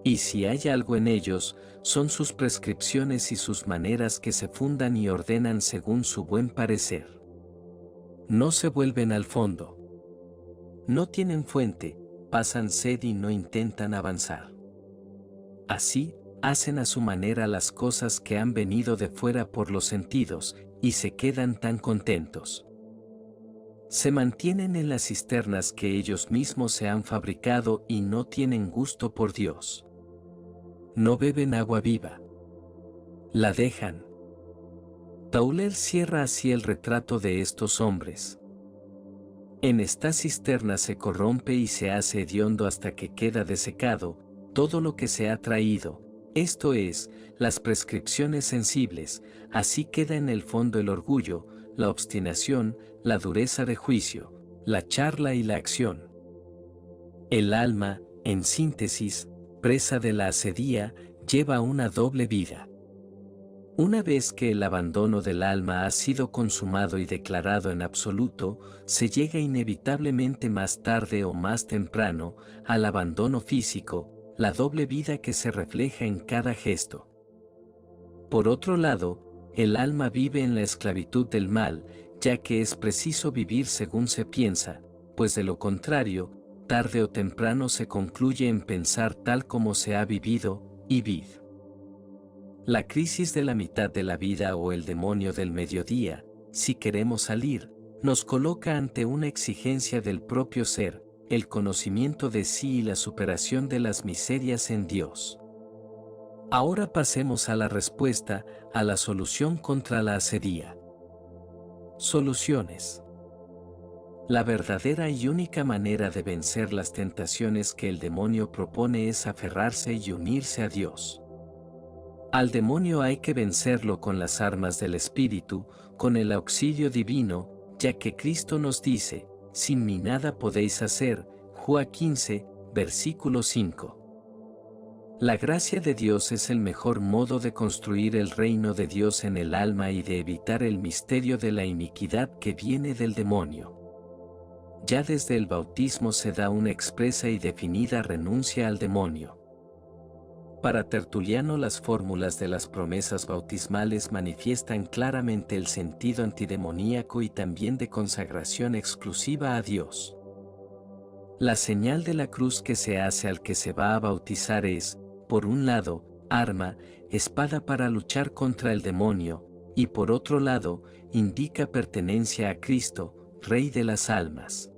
Y si hay algo en ellos, son sus prescripciones y sus maneras que se fundan y ordenan según su buen parecer. No se vuelven al fondo. No tienen fuente, pasan sed y no intentan avanzar. Así, hacen a su manera las cosas que han venido de fuera por los sentidos, y se quedan tan contentos. Se mantienen en las cisternas que ellos mismos se han fabricado y no tienen gusto por Dios. No beben agua viva. La dejan. Tauler cierra así el retrato de estos hombres. En esta cisterna se corrompe y se hace hediondo hasta que queda desecado todo lo que se ha traído, esto es, las prescripciones sensibles, así queda en el fondo el orgullo, la obstinación, la dureza de juicio, la charla y la acción. El alma, en síntesis, presa de la asedía, lleva una doble vida. Una vez que el abandono del alma ha sido consumado y declarado en absoluto, se llega inevitablemente más tarde o más temprano al abandono físico, la doble vida que se refleja en cada gesto. Por otro lado, el alma vive en la esclavitud del mal, ya que es preciso vivir según se piensa, pues de lo contrario, tarde o temprano se concluye en pensar tal como se ha vivido, y vid. La crisis de la mitad de la vida o el demonio del mediodía, si queremos salir, nos coloca ante una exigencia del propio ser, el conocimiento de sí y la superación de las miserias en Dios. Ahora pasemos a la respuesta, a la solución contra la asedía. Soluciones. La verdadera y única manera de vencer las tentaciones que el demonio propone es aferrarse y unirse a Dios. Al demonio hay que vencerlo con las armas del Espíritu, con el auxilio divino, ya que Cristo nos dice, sin mí nada podéis hacer, Juan 15, versículo 5. La gracia de Dios es el mejor modo de construir el reino de Dios en el alma y de evitar el misterio de la iniquidad que viene del demonio. Ya desde el bautismo se da una expresa y definida renuncia al demonio. Para Tertuliano, las fórmulas de las promesas bautismales manifiestan claramente el sentido antidemoníaco y también de consagración exclusiva a Dios. La señal de la cruz que se hace al que se va a bautizar es, por un lado, arma, espada para luchar contra el demonio, y por otro lado, indica pertenencia a Cristo, Rey de las almas.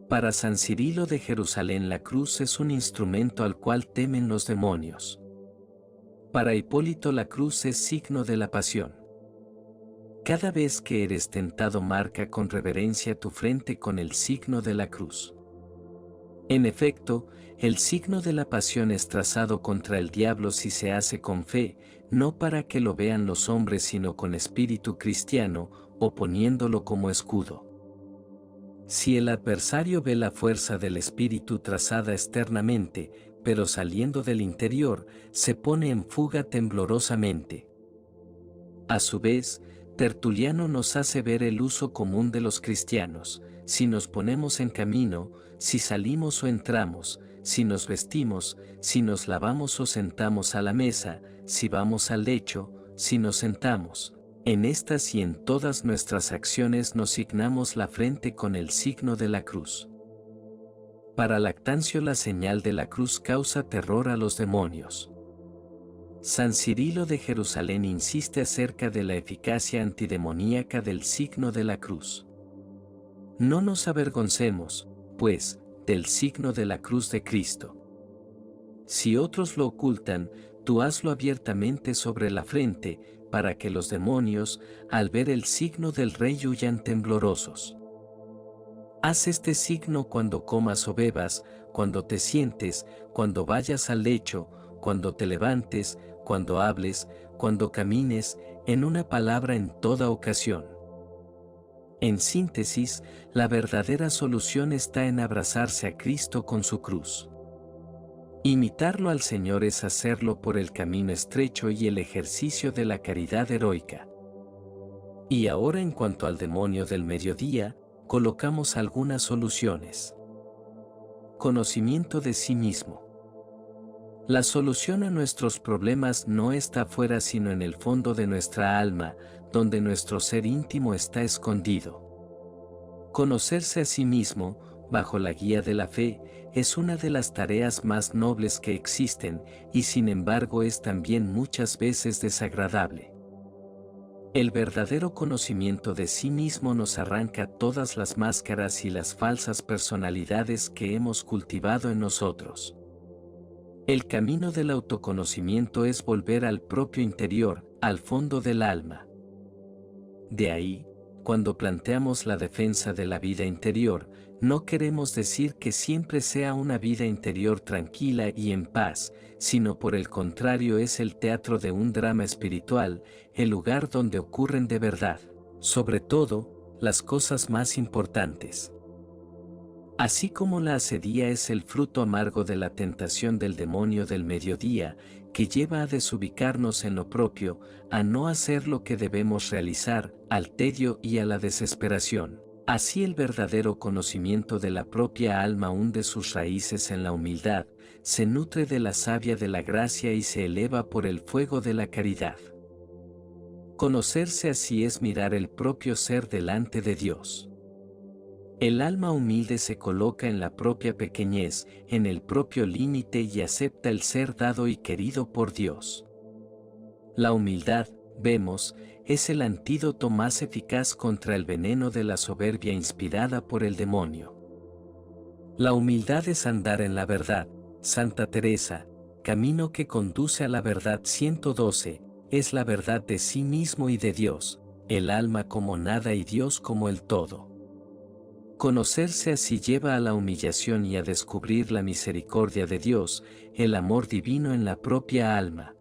Para San Cirilo de Jerusalén la cruz es un instrumento al cual temen los demonios. Para Hipólito la cruz es signo de la pasión. Cada vez que eres tentado, marca con reverencia tu frente con el signo de la cruz. En efecto, el signo de la pasión es trazado contra el diablo si se hace con fe, no para que lo vean los hombres sino con espíritu cristiano, oponiéndolo como escudo. Si el adversario ve la fuerza del espíritu trazada externamente, pero saliendo del interior, se pone en fuga temblorosamente. A su vez, Tertuliano nos hace ver el uso común de los cristianos: si nos ponemos en camino, si salimos o entramos, si nos vestimos, si nos lavamos o sentamos a la mesa, si vamos al lecho, si nos sentamos. En estas y en todas nuestras acciones nos signamos la frente con el signo de la cruz. Para Lactancio, la señal de la cruz causa terror a los demonios. San Cirilo de Jerusalén insiste acerca de la eficacia antidemoníaca del signo de la cruz. No nos avergoncemos, pues, del signo de la cruz de Cristo. Si otros lo ocultan, tú hazlo abiertamente sobre la frente, para que los demonios, al ver el signo del Rey, huyan temblorosos. Haz este signo cuando comas o bebas, cuando te sientes, cuando vayas al lecho, cuando te levantes, cuando hables, cuando camines, en una palabra, en toda ocasión. En síntesis, la verdadera solución está en abrazarse a Cristo con su cruz. Imitarlo al Señor es hacerlo por el camino estrecho y el ejercicio de la caridad heroica. Y ahora, en cuanto al demonio del mediodía, colocamos algunas soluciones. Conocimiento de sí mismo. La solución a nuestros problemas no está afuera sino en el fondo de nuestra alma, donde nuestro ser íntimo está escondido. Conocerse a sí mismo, bajo la guía de la fe, es una de las tareas más nobles que existen, y sin embargo es también muchas veces desagradable. El verdadero conocimiento de sí mismo nos arranca todas las máscaras y las falsas personalidades que hemos cultivado en nosotros. El camino del autoconocimiento es volver al propio interior, al fondo del alma. De ahí, cuando planteamos la defensa de la vida interior, no queremos decir que siempre sea una vida interior tranquila y en paz, sino por el contrario es el teatro de un drama espiritual, el lugar donde ocurren de verdad, sobre todo, las cosas más importantes. Así como la asedía es el fruto amargo de la tentación del demonio del mediodía, que lleva a desubicarnos en lo propio, a no hacer lo que debemos realizar, al tedio y a la desesperación. Así el verdadero conocimiento de la propia alma hunde sus raíces en la humildad, se nutre de la savia de la gracia y se eleva por el fuego de la caridad. Conocerse así es mirar el propio ser delante de Dios. El alma humilde se coloca en la propia pequeñez, en el propio límite y acepta el ser dado y querido por Dios. La humildad, vemos, es el antídoto más eficaz contra el veneno de la soberbia inspirada por el demonio. La humildad es andar en la verdad, Santa Teresa, camino que conduce a la verdad. 112, es la verdad de sí mismo y de Dios, el alma como nada y Dios como el todo. Conocerse así lleva a la humillación y a descubrir la misericordia de Dios, el amor divino en la propia alma.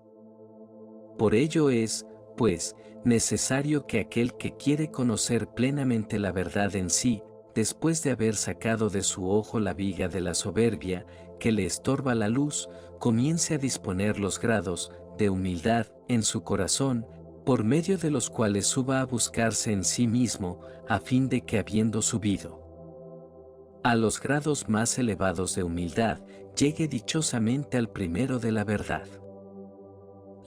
Por ello es, pues, necesario que aquel que quiere conocer plenamente la verdad en sí, después de haber sacado de su ojo la viga de la soberbia, que le estorba la luz, comience a disponer los grados de humildad en su corazón, por medio de los cuales suba a buscarse en sí mismo, a fin de que, habiendo subido a los grados más elevados de humildad, llegue dichosamente al primero de la verdad.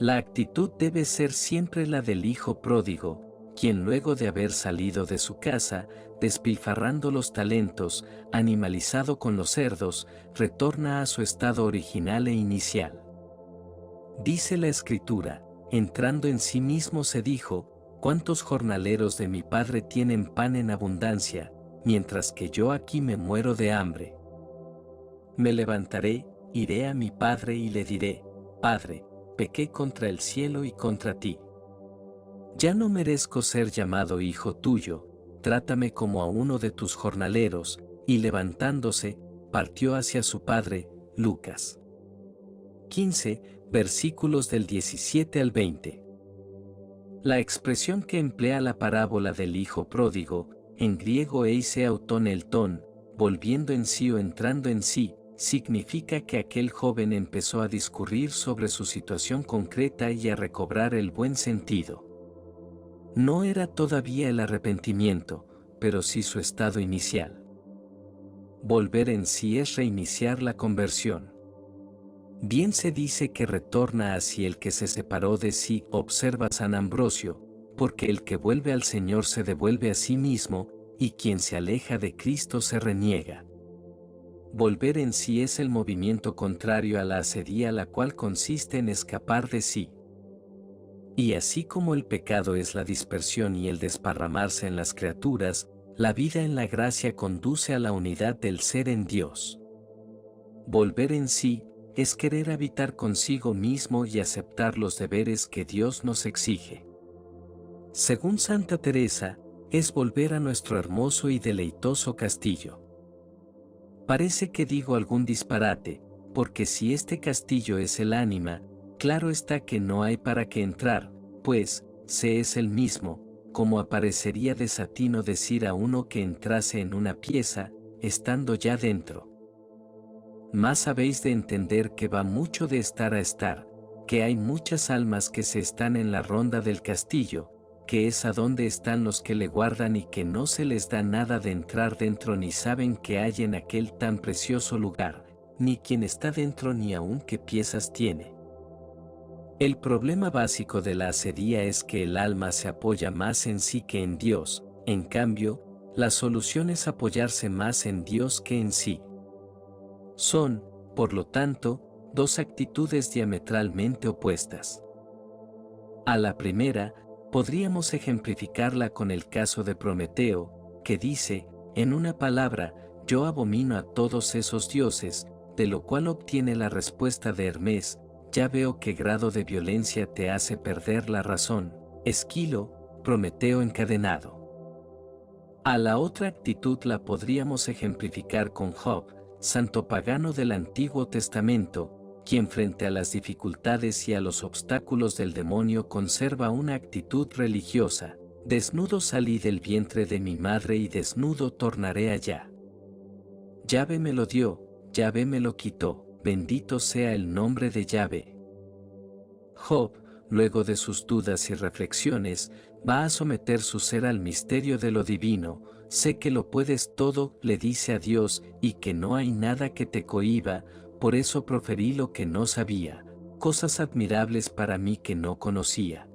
La actitud debe ser siempre la del hijo pródigo, quien luego de haber salido de su casa, despilfarrando los talentos, animalizado con los cerdos, retorna a su estado original e inicial. Dice la Escritura, entrando en sí mismo se dijo: ¿cuántos jornaleros de mi padre tienen pan en abundancia, mientras que yo aquí me muero de hambre? Me levantaré, iré a mi padre y le diré: Padre, pequé contra el cielo y contra ti. Ya no merezco ser llamado hijo tuyo, trátame como a uno de tus jornaleros, y levantándose, partió hacia su padre. Lucas 15, versículos del 17 al 20. La expresión que emplea la parábola del hijo pródigo, en griego eise auton elton, volviendo en sí o entrando en sí, significa que aquel joven empezó a discurrir sobre su situación concreta y a recobrar el buen sentido. No era todavía el arrepentimiento, pero sí su estado inicial. Volver en sí es reiniciar la conversión. Bien se dice que retorna así el que se separó de sí, observa San Ambrosio, porque el que vuelve al Señor se devuelve a sí mismo, y quien se aleja de Cristo se reniega. Volver en sí es el movimiento contrario a la asedía, la cual consiste en escapar de sí. Y así como el pecado es la dispersión y el desparramarse en las criaturas, la vida en la gracia conduce a la unidad del ser en Dios. Volver en sí es querer habitar consigo mismo y aceptar los deberes que Dios nos exige. Según Santa Teresa, es volver a nuestro hermoso y deleitoso castillo. Parece que digo algún disparate, porque si este castillo es el ánima, claro está que no hay para qué entrar, pues, se es el mismo, como aparecería desatino decir a uno que entrase en una pieza, estando ya dentro. Más habéis de entender que va mucho de estar a estar, que hay muchas almas que se están en la ronda del castillo, que es a donde están los que le guardan y que no se les da nada de entrar dentro ni saben que hay en aquel tan precioso lugar, ni quien está dentro ni aun qué piezas tiene. El problema básico de la asedía es que el alma se apoya más en sí que en Dios, en cambio, la solución es apoyarse más en Dios que en sí. Son, por lo tanto, dos actitudes diametralmente opuestas. A la primera, podríamos ejemplificarla con el caso de Prometeo, que dice, en una palabra, yo abomino a todos esos dioses, de lo cual obtiene la respuesta de Hermes, ya veo qué grado de violencia te hace perder la razón, Esquilo, Prometeo encadenado. A la otra actitud la podríamos ejemplificar con Job, santo pagano del Antiguo Testamento, quien frente a las dificultades y a los obstáculos del demonio conserva una actitud religiosa: desnudo salí del vientre de mi madre y desnudo tornaré allá. Yahvé me lo dio, Yahvé me lo quitó, bendito sea el nombre de Yahvé. Job, luego de sus dudas y reflexiones, va a someter su ser al misterio de lo divino. Sé que lo puedes todo, le dice a Dios, y que no hay nada que te cohíba, por eso proferí lo que no sabía, cosas admirables para mí que no conocía.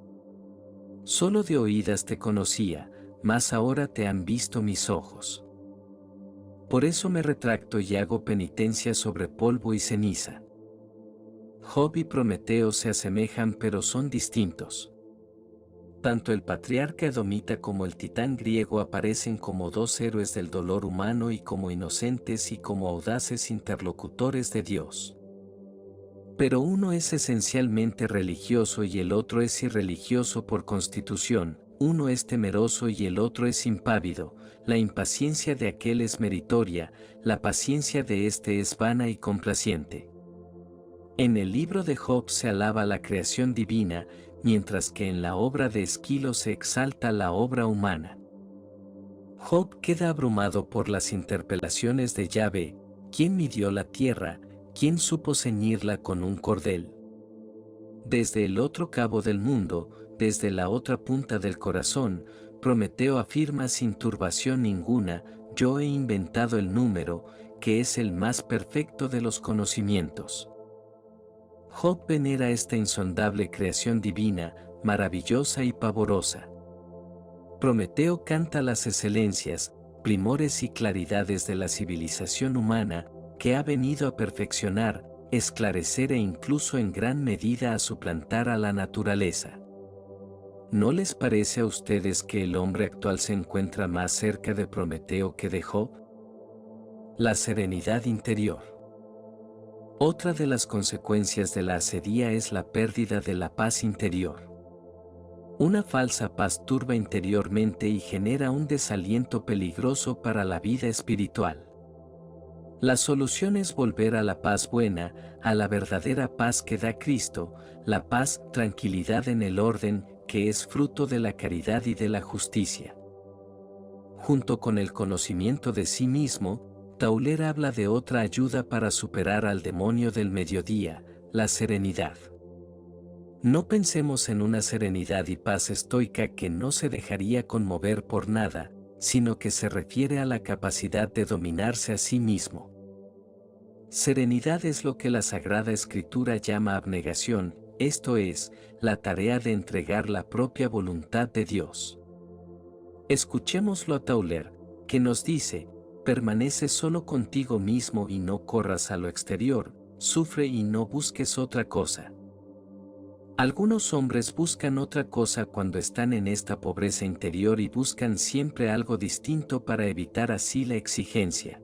Solo de oídas te conocía, mas ahora te han visto mis ojos. Por eso me retracto y hago penitencia sobre polvo y ceniza. Job y Prometeo se asemejan pero son distintos. Tanto el patriarca edomita como el titán griego aparecen como dos héroes del dolor humano y como inocentes y como audaces interlocutores de Dios. Pero uno es esencialmente religioso y el otro es irreligioso por constitución, uno es temeroso y el otro es impávido, la impaciencia de aquel es meritoria, la paciencia de éste es vana y complaciente. En el libro de Job se alaba la creación divina, mientras que en la obra de Esquilo se exalta la obra humana. Job queda abrumado por las interpelaciones de Yahvé: ¿quién midió la tierra? ¿Quién supo ceñirla con un cordel? Desde el otro cabo del mundo, desde la otra punta del corazón, Prometeo afirma sin turbación ninguna: yo he inventado el número, que es el más perfecto de los conocimientos. Job venera esta insondable creación divina, maravillosa y pavorosa. Prometeo canta las excelencias, primores y claridades de la civilización humana, que ha venido a perfeccionar, esclarecer e incluso en gran medida a suplantar a la naturaleza. ¿No les parece a ustedes que el hombre actual se encuentra más cerca de Prometeo que de Job? La serenidad interior. Otra de las consecuencias de la asedía es la pérdida de la paz interior. Una falsa paz turba interiormente y genera un desaliento peligroso para la vida espiritual. La solución es volver a la paz buena, a la verdadera paz que da Cristo, la paz, tranquilidad en el orden, que es fruto de la caridad y de la justicia. Junto con el conocimiento de sí mismo, Tauler habla de otra ayuda para superar al demonio del mediodía, la serenidad. No pensemos en una serenidad y paz estoica que no se dejaría conmover por nada, sino que se refiere a la capacidad de dominarse a sí mismo. Serenidad es lo que la Sagrada Escritura llama abnegación, esto es, la tarea de entregar la propia voluntad de Dios. Escuchémoslo a Tauler, que nos dice, permanece solo contigo mismo y no corras a lo exterior, sufre y no busques otra cosa. Algunos hombres buscan otra cosa cuando están en esta pobreza interior y buscan siempre algo distinto para evitar así la exigencia.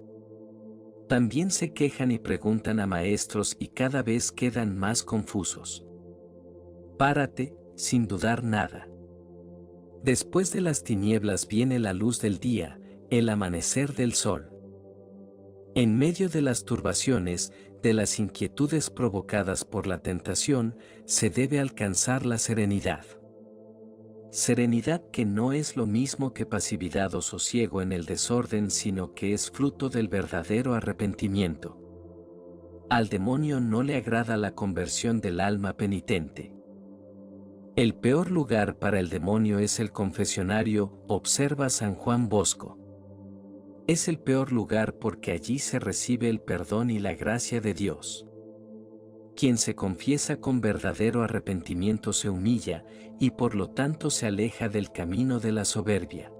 También se quejan y preguntan a maestros y cada vez quedan más confusos. Párate, sin dudar nada. Después de las tinieblas viene la luz del día, el amanecer del sol. En medio de las turbaciones, de las inquietudes provocadas por la tentación, se debe alcanzar la serenidad. Serenidad que no es lo mismo que pasividad o sosiego en el desorden, sino que es fruto del verdadero arrepentimiento. Al demonio no le agrada la conversión del alma penitente. El peor lugar para el demonio es el confesionario, observa San Juan Bosco. Es el peor lugar porque allí se recibe el perdón y la gracia de Dios. Quien se confiesa con verdadero arrepentimiento se humilla y por lo tanto se aleja del camino de la soberbia.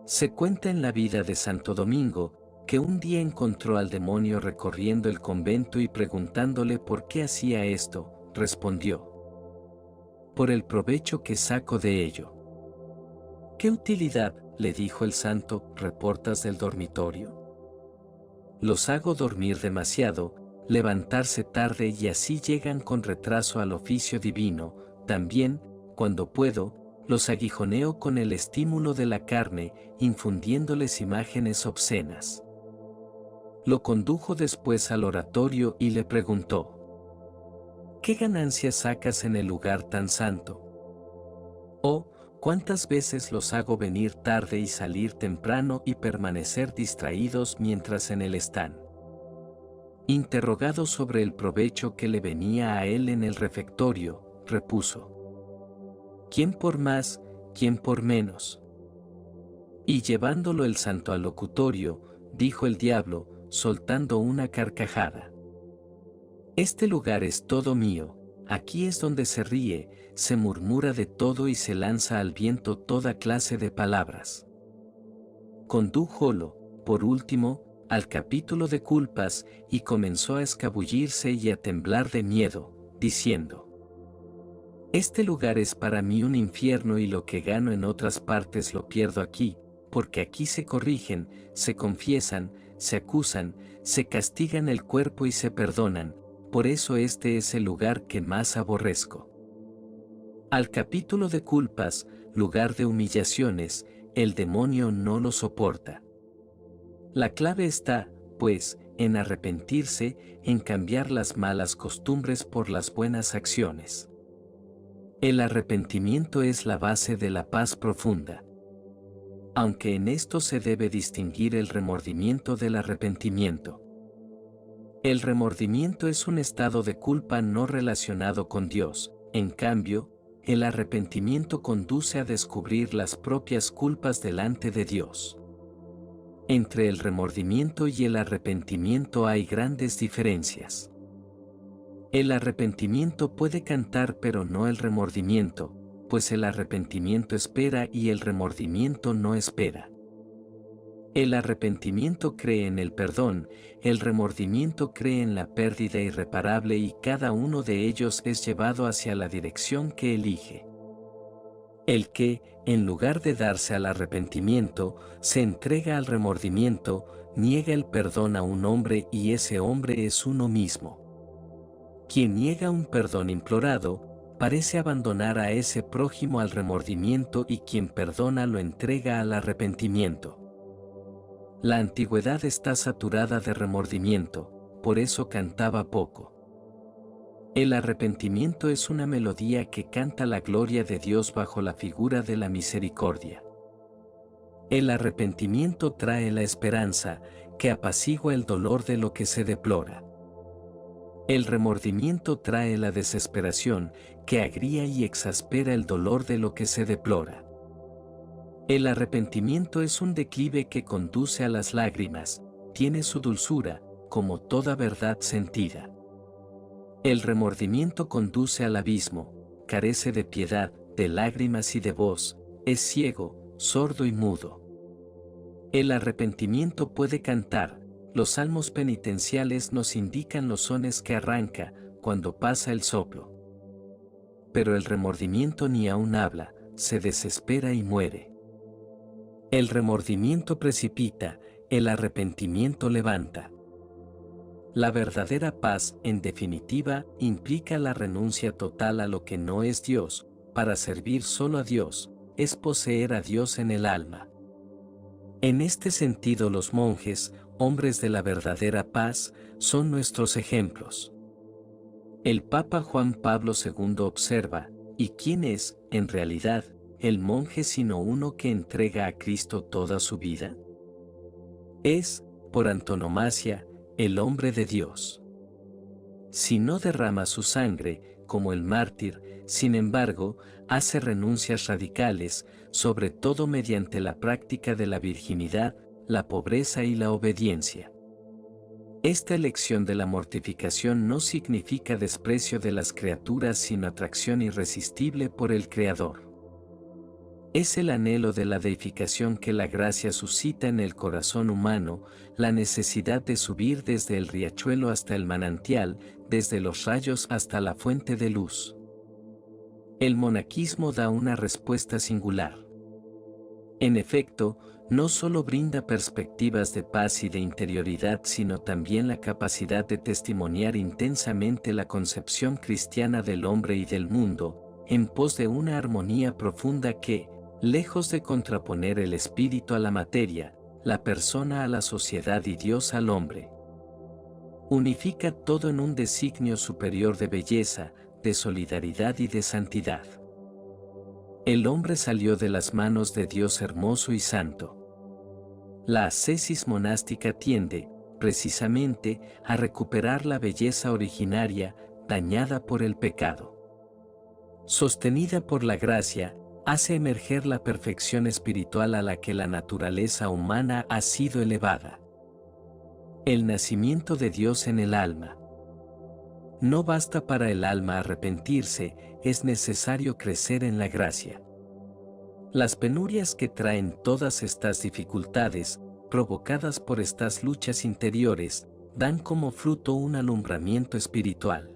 Se cuenta en la vida de Santo Domingo que un día encontró al demonio recorriendo el convento y preguntándole por qué hacía esto, respondió: por el provecho que saco de ello. ¿Qué utilidad? Le dijo el santo, ¿reportas del dormitorio? Los hago dormir demasiado, levantarse tarde y así llegan con retraso al oficio divino, también, cuando puedo, los aguijoneo con el estímulo de la carne, infundiéndoles imágenes obscenas. Lo condujo después al oratorio y le preguntó: ¿qué ganancias sacas en el lugar tan santo? Oh, ¿cuántas veces los hago venir tarde y salir temprano y permanecer distraídos mientras en él están? Interrogado sobre el provecho que le venía a él en el refectorio, repuso: ¿quién por más, quién por menos? Y llevándolo el santo al locutorio, dijo el diablo, soltando una carcajada: este lugar es todo mío, aquí es donde se ríe, se murmura de todo y se lanza al viento toda clase de palabras. Condújolo, por último, al capítulo de culpas y comenzó a escabullirse y a temblar de miedo, diciendo: este lugar es para mí un infierno y lo que gano en otras partes lo pierdo aquí, porque aquí se corrigen, se confiesan, se acusan, se castigan el cuerpo y se perdonan, por eso este es el lugar que más aborrezco. Al capítulo de culpas, lugar de humillaciones, el demonio no lo soporta. La clave está, pues, en arrepentirse, en cambiar las malas costumbres por las buenas acciones. El arrepentimiento es la base de la paz profunda. Aunque en esto se debe distinguir el remordimiento del arrepentimiento. El remordimiento es un estado de culpa no relacionado con Dios, en cambio, el arrepentimiento conduce a descubrir las propias culpas delante de Dios. Entre el remordimiento y el arrepentimiento hay grandes diferencias. El arrepentimiento puede cantar pero no el remordimiento, pues el arrepentimiento espera y el remordimiento no espera. El arrepentimiento cree en el perdón, el remordimiento cree en la pérdida irreparable y cada uno de ellos es llevado hacia la dirección que elige. El que, en lugar de darse al arrepentimiento, se entrega al remordimiento, niega el perdón a un hombre y ese hombre es uno mismo. Quien niega un perdón implorado, parece abandonar a ese prójimo al remordimiento y quien perdona lo entrega al arrepentimiento. La antigüedad está saturada de remordimiento, por eso cantaba poco. El arrepentimiento es una melodía que canta la gloria de Dios bajo la figura de la misericordia. El arrepentimiento trae la esperanza, que apacigua el dolor de lo que se deplora. El remordimiento trae la desesperación, que agria y exaspera el dolor de lo que se deplora. El arrepentimiento es un declive que conduce a las lágrimas, tiene su dulzura, como toda verdad sentida. El remordimiento conduce al abismo, carece de piedad, de lágrimas y de voz, es ciego, sordo y mudo. El arrepentimiento puede cantar, los salmos penitenciales nos indican los sones que arranca, cuando pasa el soplo. Pero el remordimiento ni aún habla, se desespera y muere. El remordimiento precipita, el arrepentimiento levanta. La verdadera paz, en definitiva, implica la renuncia total a lo que no es Dios, para servir solo a Dios, es poseer a Dios en el alma. En este sentido los monjes, hombres de la verdadera paz, son nuestros ejemplos. El Papa Juan Pablo II observa, ¿y quién es, en realidad, el monje sino uno que entrega a Cristo toda su vida? Es, por antonomasia, el hombre de Dios. Si no derrama su sangre, como el mártir, sin embargo, hace renuncias radicales, sobre todo mediante la práctica de la virginidad, la pobreza y la obediencia. Esta elección de la mortificación no significa desprecio de las criaturas sino atracción irresistible por el Creador. Es el anhelo de la deificación que la gracia suscita en el corazón humano, la necesidad de subir desde el riachuelo hasta el manantial, desde los rayos hasta la fuente de luz. El monaquismo da una respuesta singular. En efecto, no solo brinda perspectivas de paz y de interioridad, sino también la capacidad de testimoniar intensamente la concepción cristiana del hombre y del mundo, en pos de una armonía profunda que, lejos de contraponer el espíritu a la materia, la persona a la sociedad y Dios al hombre, unifica todo en un designio superior de belleza, de solidaridad y de santidad. El hombre salió de las manos de Dios hermoso y santo. La ascesis monástica tiende, precisamente, a recuperar la belleza originaria, dañada por el pecado. Sostenida por la gracia, hace emerger la perfección espiritual a la que la naturaleza humana ha sido elevada. El nacimiento de Dios en el alma. No basta para el alma arrepentirse, es necesario crecer en la gracia. Las penurias que traen todas estas dificultades, provocadas por estas luchas interiores, dan como fruto un alumbramiento espiritual.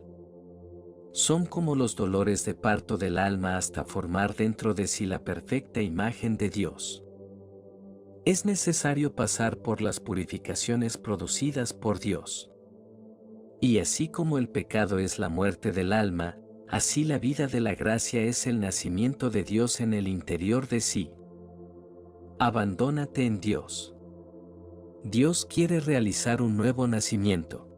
Son como los dolores de parto del alma hasta formar dentro de sí la perfecta imagen de Dios. Es necesario pasar por las purificaciones producidas por Dios. Y así como el pecado es la muerte del alma, así la vida de la gracia es el nacimiento de Dios en el interior de sí. Abandónate en Dios. Dios quiere realizar un nuevo nacimiento.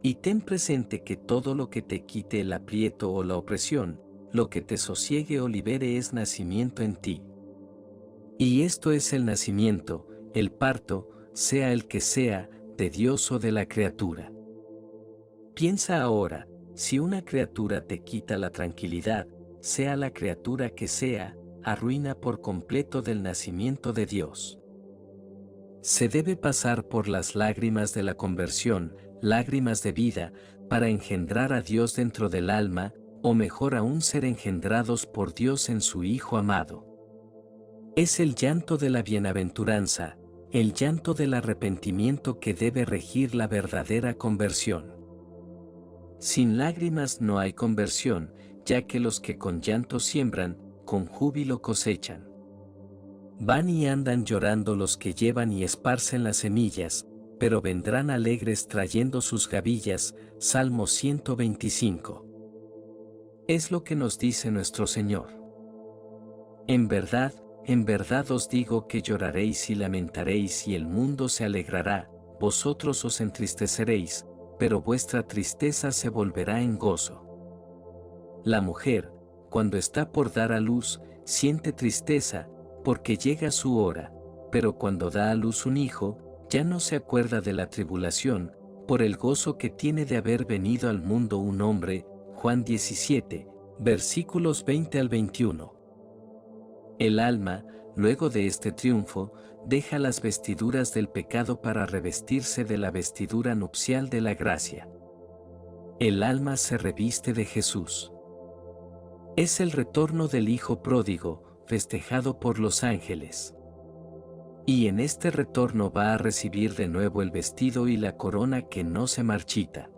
Y ten presente que todo lo que te quite el aprieto o la opresión, lo que te sosiegue o libere es nacimiento en ti. Y esto es el nacimiento, el parto, sea el que sea, de Dios o de la criatura. Piensa ahora, si una criatura te quita la tranquilidad, sea la criatura que sea, arruina por completo del nacimiento de Dios. Se debe pasar por las lágrimas de la conversión, lágrimas de vida, para engendrar a Dios dentro del alma, o mejor aún ser engendrados por Dios en su Hijo amado. Es el llanto de la bienaventuranza, el llanto del arrepentimiento que debe regir la verdadera conversión. Sin lágrimas no hay conversión, ya que los que con llanto siembran, con júbilo cosechan. Van y andan llorando los que llevan y esparcen las semillas, pero vendrán alegres trayendo sus gavillas. Salmo 125. Es lo que nos dice nuestro Señor. En verdad os digo que lloraréis y lamentaréis y el mundo se alegrará, vosotros os entristeceréis, pero vuestra tristeza se volverá en gozo. La mujer, cuando está por dar a luz, siente tristeza, porque llega su hora, pero cuando da a luz un hijo, ya no se acuerda de la tribulación, por el gozo que tiene de haber venido al mundo un hombre. Juan 17, versículos 20 al 21. El alma, luego de este triunfo, deja las vestiduras del pecado para revestirse de la vestidura nupcial de la gracia. El alma se reviste de Jesús. Es el retorno del Hijo pródigo, festejado por los ángeles. Y en este retorno va a recibir de nuevo el vestido y la corona que no se marchita.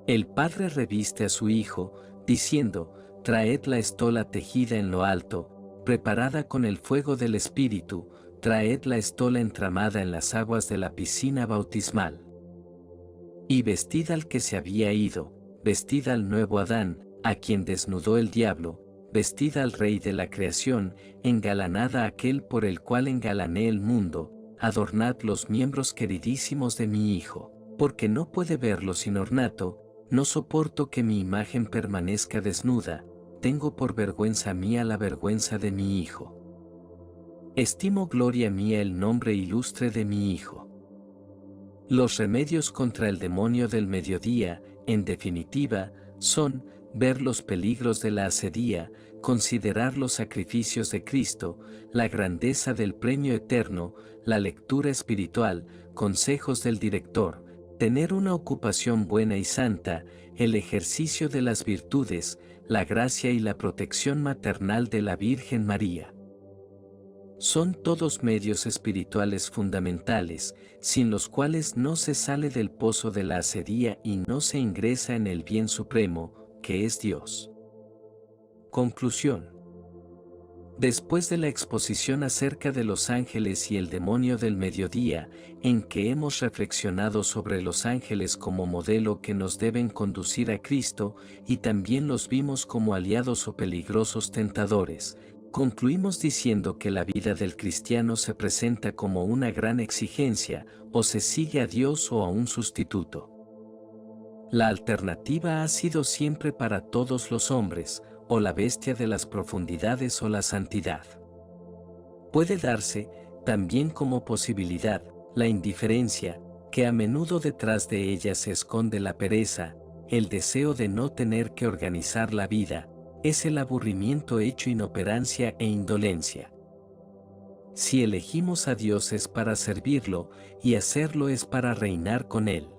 El Padre reviste a su Hijo, diciendo: traed la estola tejida en lo alto, preparada con el fuego del Espíritu, traed la estola entramada en las aguas de la piscina bautismal. Y vestid al que se había ido, vestid al nuevo Adán, a quien desnudó el diablo, vestid al Rey de la creación, engalanad a aquel por el cual engalané el mundo, adornad los miembros queridísimos de mi Hijo, porque no puede verlo sin ornato. No soporto que mi imagen permanezca desnuda, tengo por vergüenza mía la vergüenza de mi Hijo. Estimo gloria mía el nombre ilustre de mi Hijo. Los remedios contra el demonio del mediodía, en definitiva, son: ver los peligros de la asedía, considerar los sacrificios de Cristo, la grandeza del premio eterno, la lectura espiritual, consejos del director, tener una ocupación buena y santa, el ejercicio de las virtudes, la gracia y la protección maternal de la Virgen María. Son todos medios espirituales fundamentales, sin los cuales no se sale del pozo de la asedía y no se ingresa en el bien supremo, que es Dios. Conclusión. Después de la exposición acerca de los ángeles y el demonio del mediodía, en que hemos reflexionado sobre los ángeles como modelo que nos deben conducir a Cristo, y también los vimos como aliados o peligrosos tentadores, concluimos diciendo que la vida del cristiano se presenta como una gran exigencia: o se sigue a Dios o a un sustituto. La alternativa ha sido siempre para todos los hombres: o la bestia de las profundidades o la santidad. Puede darse, también como posibilidad, la indiferencia, que a menudo detrás de ella se esconde la pereza, el deseo de no tener que organizar la vida, es el aburrimiento hecho inoperancia e indolencia. Si elegimos a Dios es para servirlo, y hacerlo es para reinar con Él.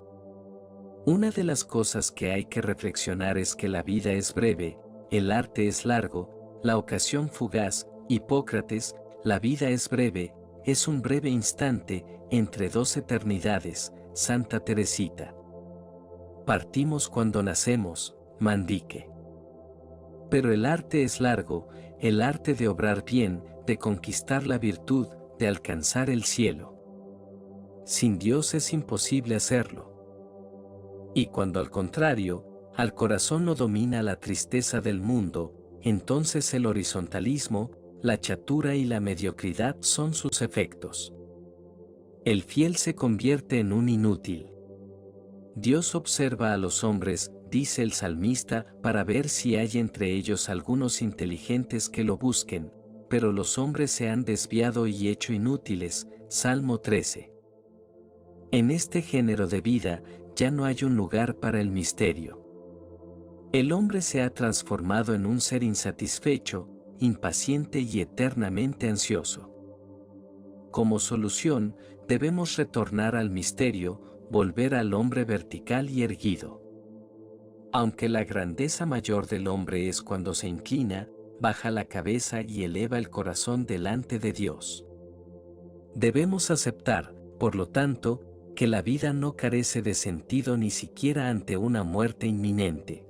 Una de las cosas que hay que reflexionar es que la vida es breve, el arte es largo, la ocasión fugaz. Hipócrates: la vida es breve, es un breve instante, entre dos eternidades. Santa Teresita. Partimos cuando nacemos. Mandique. Pero el arte es largo, el arte de obrar bien, de conquistar la virtud, de alcanzar el cielo. Sin Dios es imposible hacerlo. Y cuando al contrario, al corazón lo domina la tristeza del mundo, entonces el horizontalismo, la chatura y la mediocridad son sus efectos. El fiel se convierte en un inútil. Dios observa a los hombres, dice el salmista, para ver si hay entre ellos algunos inteligentes que lo busquen, pero los hombres se han desviado y hecho inútiles. Salmo 13. En este género de vida, ya no hay un lugar para el misterio. El hombre se ha transformado en un ser insatisfecho, impaciente y eternamente ansioso. Como solución, debemos retornar al misterio, volver al hombre vertical y erguido. Aunque la grandeza mayor del hombre es cuando se inclina, baja la cabeza y eleva el corazón delante de Dios. Debemos aceptar, por lo tanto, que la vida no carece de sentido ni siquiera ante una muerte inminente.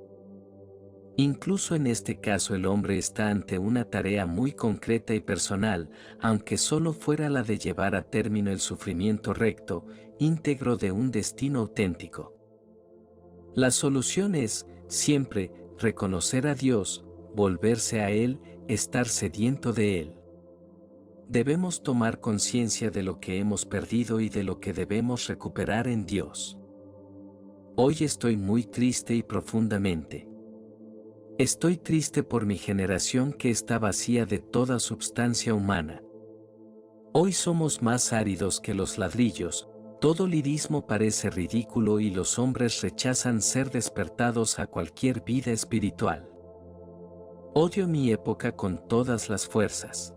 Incluso en este caso el hombre está ante una tarea muy concreta y personal, aunque solo fuera la de llevar a término el sufrimiento recto, íntegro de un destino auténtico. La solución es, siempre, reconocer a Dios, volverse a Él, estar sediento de Él. Debemos tomar conciencia de lo que hemos perdido y de lo que debemos recuperar en Dios. Hoy estoy muy triste y profundamente. Estoy triste por mi generación que está vacía de toda substancia humana. Hoy somos más áridos que los ladrillos, todo lirismo parece ridículo y los hombres rechazan ser despertados a cualquier vida espiritual. Odio mi época con todas las fuerzas.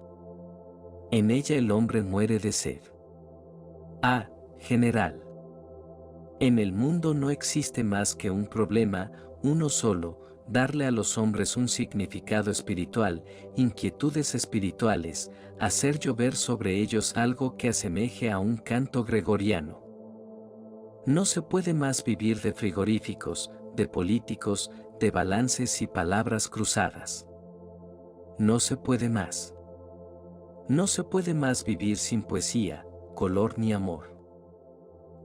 En ella el hombre muere de sed. Ah, general. En el mundo no existe más que un problema, uno solo, darle a los hombres un significado espiritual, inquietudes espirituales, hacer llover sobre ellos algo que asemeje a un canto gregoriano. No se puede más vivir de frigoríficos, de políticos, de balances y palabras cruzadas. No se puede más. No se puede más vivir sin poesía, color ni amor.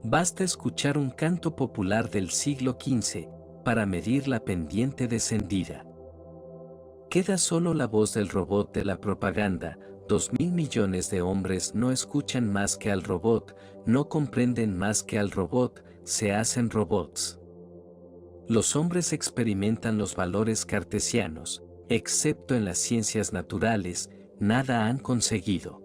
Basta escuchar un canto popular del siglo XV para medir la pendiente descendida. Queda solo la voz del robot de la propaganda. 2.000 millones de hombres no escuchan más que al robot, no comprenden más que al robot, se hacen robots. Los hombres experimentan los valores cartesianos, excepto en las ciencias naturales, nada han conseguido.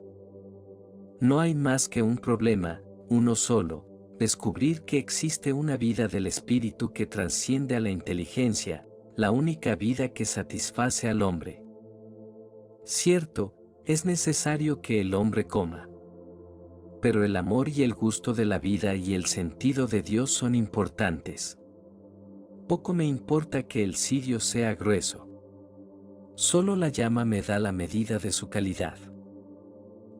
No hay más que un problema, uno solo, descubrir que existe una vida del espíritu que trasciende a la inteligencia, la única vida que satisface al hombre. Cierto, es necesario que el hombre coma. Pero el amor y el gusto de la vida y el sentido de Dios son importantes. Poco me importa que el cirio sea grueso. Solo la llama me da la medida de su calidad.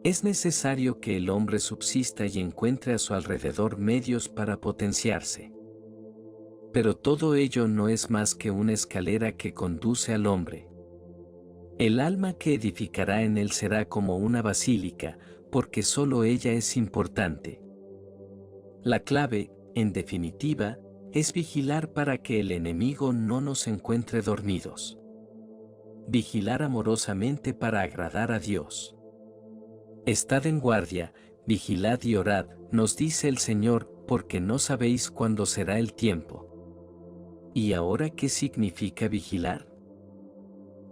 Es necesario que el hombre subsista y encuentre a su alrededor medios para potenciarse. Pero todo ello no es más que una escalera que conduce al hombre. El alma que edificará en él será como una basílica, porque solo ella es importante. La clave, en definitiva, es vigilar para que el enemigo no nos encuentre dormidos. Vigilar amorosamente para agradar a Dios. Estad en guardia, vigilad y orad, nos dice el Señor, porque no sabéis cuándo será el tiempo. ¿Y ahora qué significa vigilar?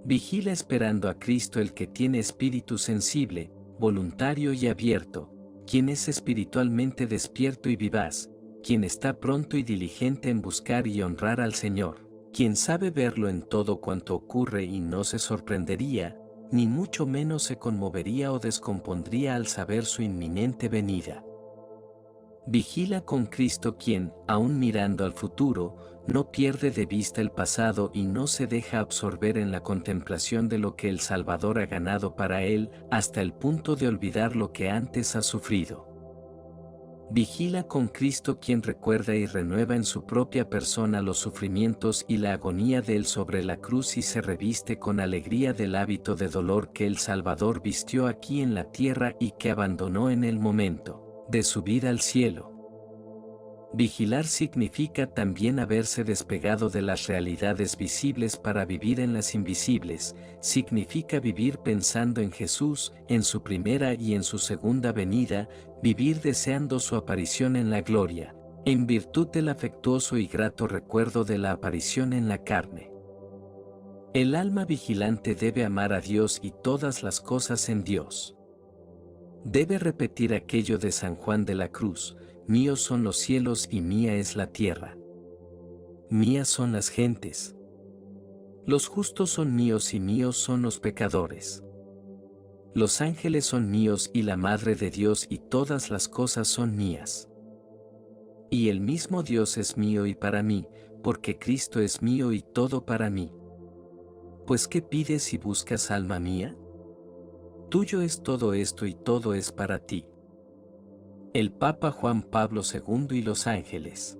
Vigila esperando a Cristo el que tiene espíritu sensible, voluntario y abierto, quien es espiritualmente despierto y vivaz, quien está pronto y diligente en buscar y honrar al Señor, quien sabe verlo en todo cuanto ocurre y no se sorprendería, ni mucho menos se conmovería o descompondría al saber su inminente venida. Vigila con Cristo quien, aun mirando al futuro, no pierde de vista el pasado y no se deja absorber en la contemplación de lo que el Salvador ha ganado para él, hasta el punto de olvidar lo que antes ha sufrido. Vigila con Cristo quien recuerda y renueva en su propia persona los sufrimientos y la agonía de él sobre la cruz y se reviste con alegría del hábito de dolor que el Salvador vistió aquí en la tierra y que abandonó en el momento de subir al cielo. Vigilar significa también haberse despegado de las realidades visibles para vivir en las invisibles, significa vivir pensando en Jesús, en su primera y en su segunda venida, vivir deseando su aparición en la gloria, en virtud del afectuoso y grato recuerdo de la aparición en la carne. El alma vigilante debe amar a Dios y todas las cosas en Dios. Debe repetir aquello de San Juan de la Cruz: míos son los cielos y mía es la tierra. Mías son las gentes. Los justos son míos y míos son los pecadores. Los ángeles son míos y la Madre de Dios y todas las cosas son mías. Y el mismo Dios es mío y para mí, porque Cristo es mío y todo para mí. Pues ¿qué pides y buscas, alma mía? Tuyo es todo esto y todo es para ti. El Papa Juan Pablo II y los ángeles.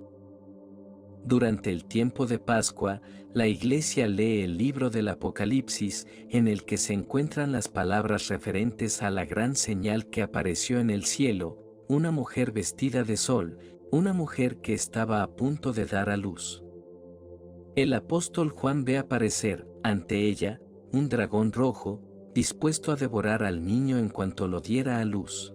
Durante el tiempo de Pascua, la Iglesia lee el libro del Apocalipsis, en el que se encuentran las palabras referentes a la gran señal que apareció en el cielo, una mujer vestida de sol, una mujer que estaba a punto de dar a luz. El apóstol Juan ve aparecer, ante ella, un dragón rojo, dispuesto a devorar al niño en cuanto lo diera a luz.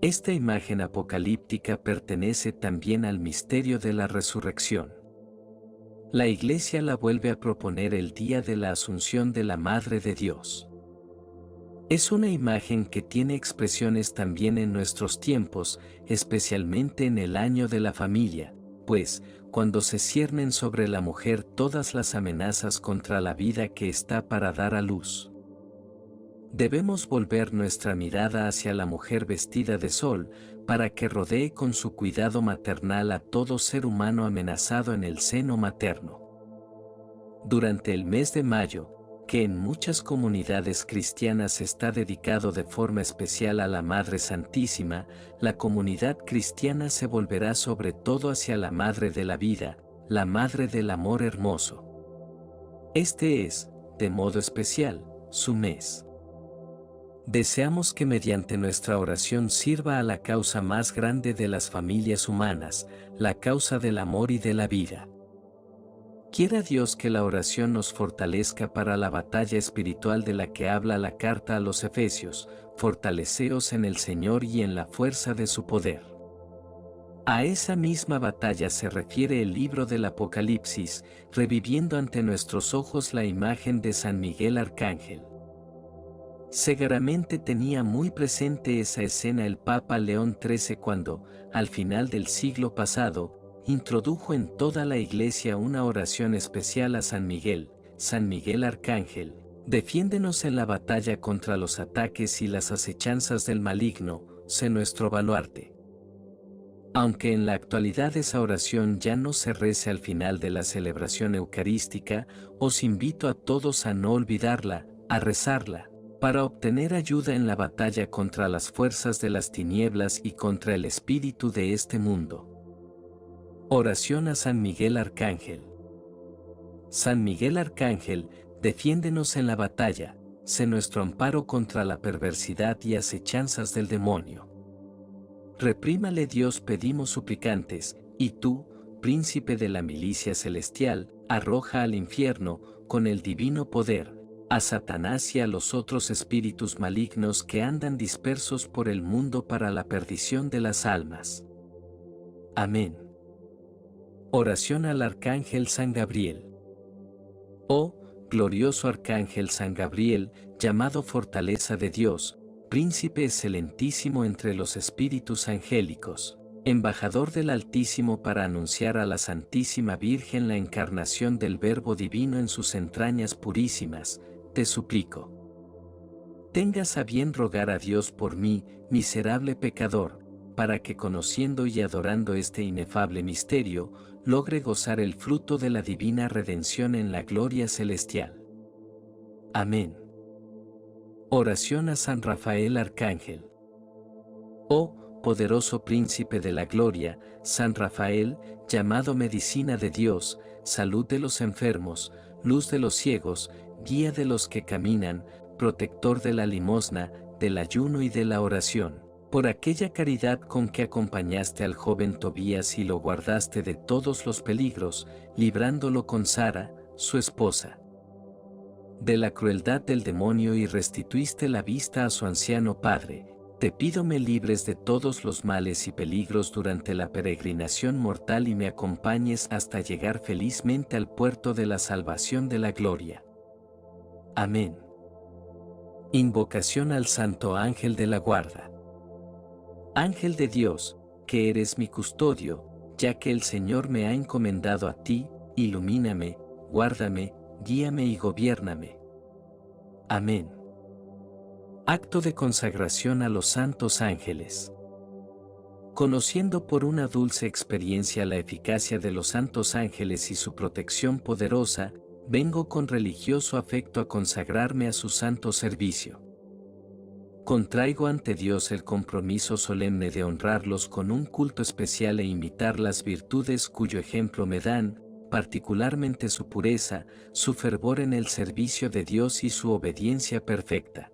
Esta imagen apocalíptica pertenece también al misterio de la resurrección. La Iglesia la vuelve a proponer el día de la Asunción de la Madre de Dios. Es una imagen que tiene expresiones también en nuestros tiempos, especialmente en el año de la familia, pues, cuando se ciernen sobre la mujer todas las amenazas contra la vida que está para dar a luz. Debemos volver nuestra mirada hacia la mujer vestida de sol, para que rodee con su cuidado maternal a todo ser humano amenazado en el seno materno. Durante el mes de mayo, que en muchas comunidades cristianas está dedicado de forma especial a la Madre Santísima, la comunidad cristiana se volverá sobre todo hacia la Madre de la Vida, la Madre del Amor Hermoso. Este es, de modo especial, su mes. Deseamos que mediante nuestra oración sirva a la causa más grande de las familias humanas, la causa del amor y de la vida. Quiera Dios que la oración nos fortalezca para la batalla espiritual de la que habla la carta a los Efesios, fortaleceos en el Señor y en la fuerza de su poder. A esa misma batalla se refiere el libro del Apocalipsis, reviviendo ante nuestros ojos la imagen de San Miguel Arcángel. Seguramente tenía muy presente esa escena el Papa León XIII cuando, al final del siglo pasado, introdujo en toda la Iglesia una oración especial a San Miguel Arcángel, defiéndenos en la batalla contra los ataques y las acechanzas del maligno, sé nuestro baluarte. Aunque en la actualidad esa oración ya no se rece al final de la celebración eucarística, os invito a todos a no olvidarla, a rezarla, para obtener ayuda en la batalla contra las fuerzas de las tinieblas y contra el espíritu de este mundo. Oración a San Miguel Arcángel. San Miguel Arcángel, defiéndenos en la batalla, sé nuestro amparo contra la perversidad y acechanzas del demonio. Reprímale Dios pedimos suplicantes, y tú, príncipe de la milicia celestial, arroja al infierno, con el divino poder, a Satanás y a los otros espíritus malignos que andan dispersos por el mundo para la perdición de las almas. Amén. Oración al Arcángel San Gabriel. Oh, glorioso Arcángel San Gabriel, llamado fortaleza de Dios, príncipe excelentísimo entre los espíritus angélicos, embajador del Altísimo para anunciar a la Santísima Virgen la encarnación del Verbo Divino en sus entrañas purísimas, te suplico. Tengas a bien rogar a Dios por mí, miserable pecador, para que conociendo y adorando este inefable misterio, logre gozar el fruto de la divina redención en la gloria celestial. Amén. Oración a San Rafael Arcángel. Oh, poderoso príncipe de la gloria, San Rafael, llamado medicina de Dios, salud de los enfermos, luz de los ciegos, guía de los que caminan, protector de la limosna, del ayuno y de la oración, por aquella caridad con que acompañaste al joven Tobías y lo guardaste de todos los peligros, librándolo con Sara, su esposa, de la crueldad del demonio y restituiste la vista a su anciano padre, te pido me libres de todos los males y peligros durante la peregrinación mortal y me acompañes hasta llegar felizmente al puerto de la salvación de la gloria. Amén. Invocación al Santo Ángel de la Guarda. Ángel de Dios, que eres mi custodio, ya que el Señor me ha encomendado a ti, ilumíname, guárdame, guíame y gobiérname. Amén. Acto de consagración a los santos ángeles. Conociendo por una dulce experiencia la eficacia de los santos ángeles y su protección poderosa, vengo con religioso afecto a consagrarme a su santo servicio. Contraigo ante Dios el compromiso solemne de honrarlos con un culto especial e imitar las virtudes cuyo ejemplo me dan, particularmente su pureza, su fervor en el servicio de Dios y su obediencia perfecta.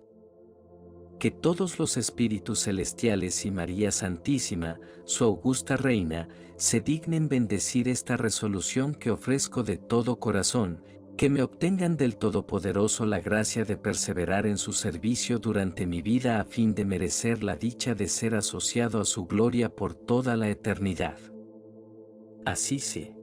Que todos los espíritus celestiales y María Santísima, su augusta Reina, se dignen bendecir esta resolución que ofrezco de todo corazón, que me obtengan del Todopoderoso la gracia de perseverar en su servicio durante mi vida a fin de merecer la dicha de ser asociado a su gloria por toda la eternidad. Así sea.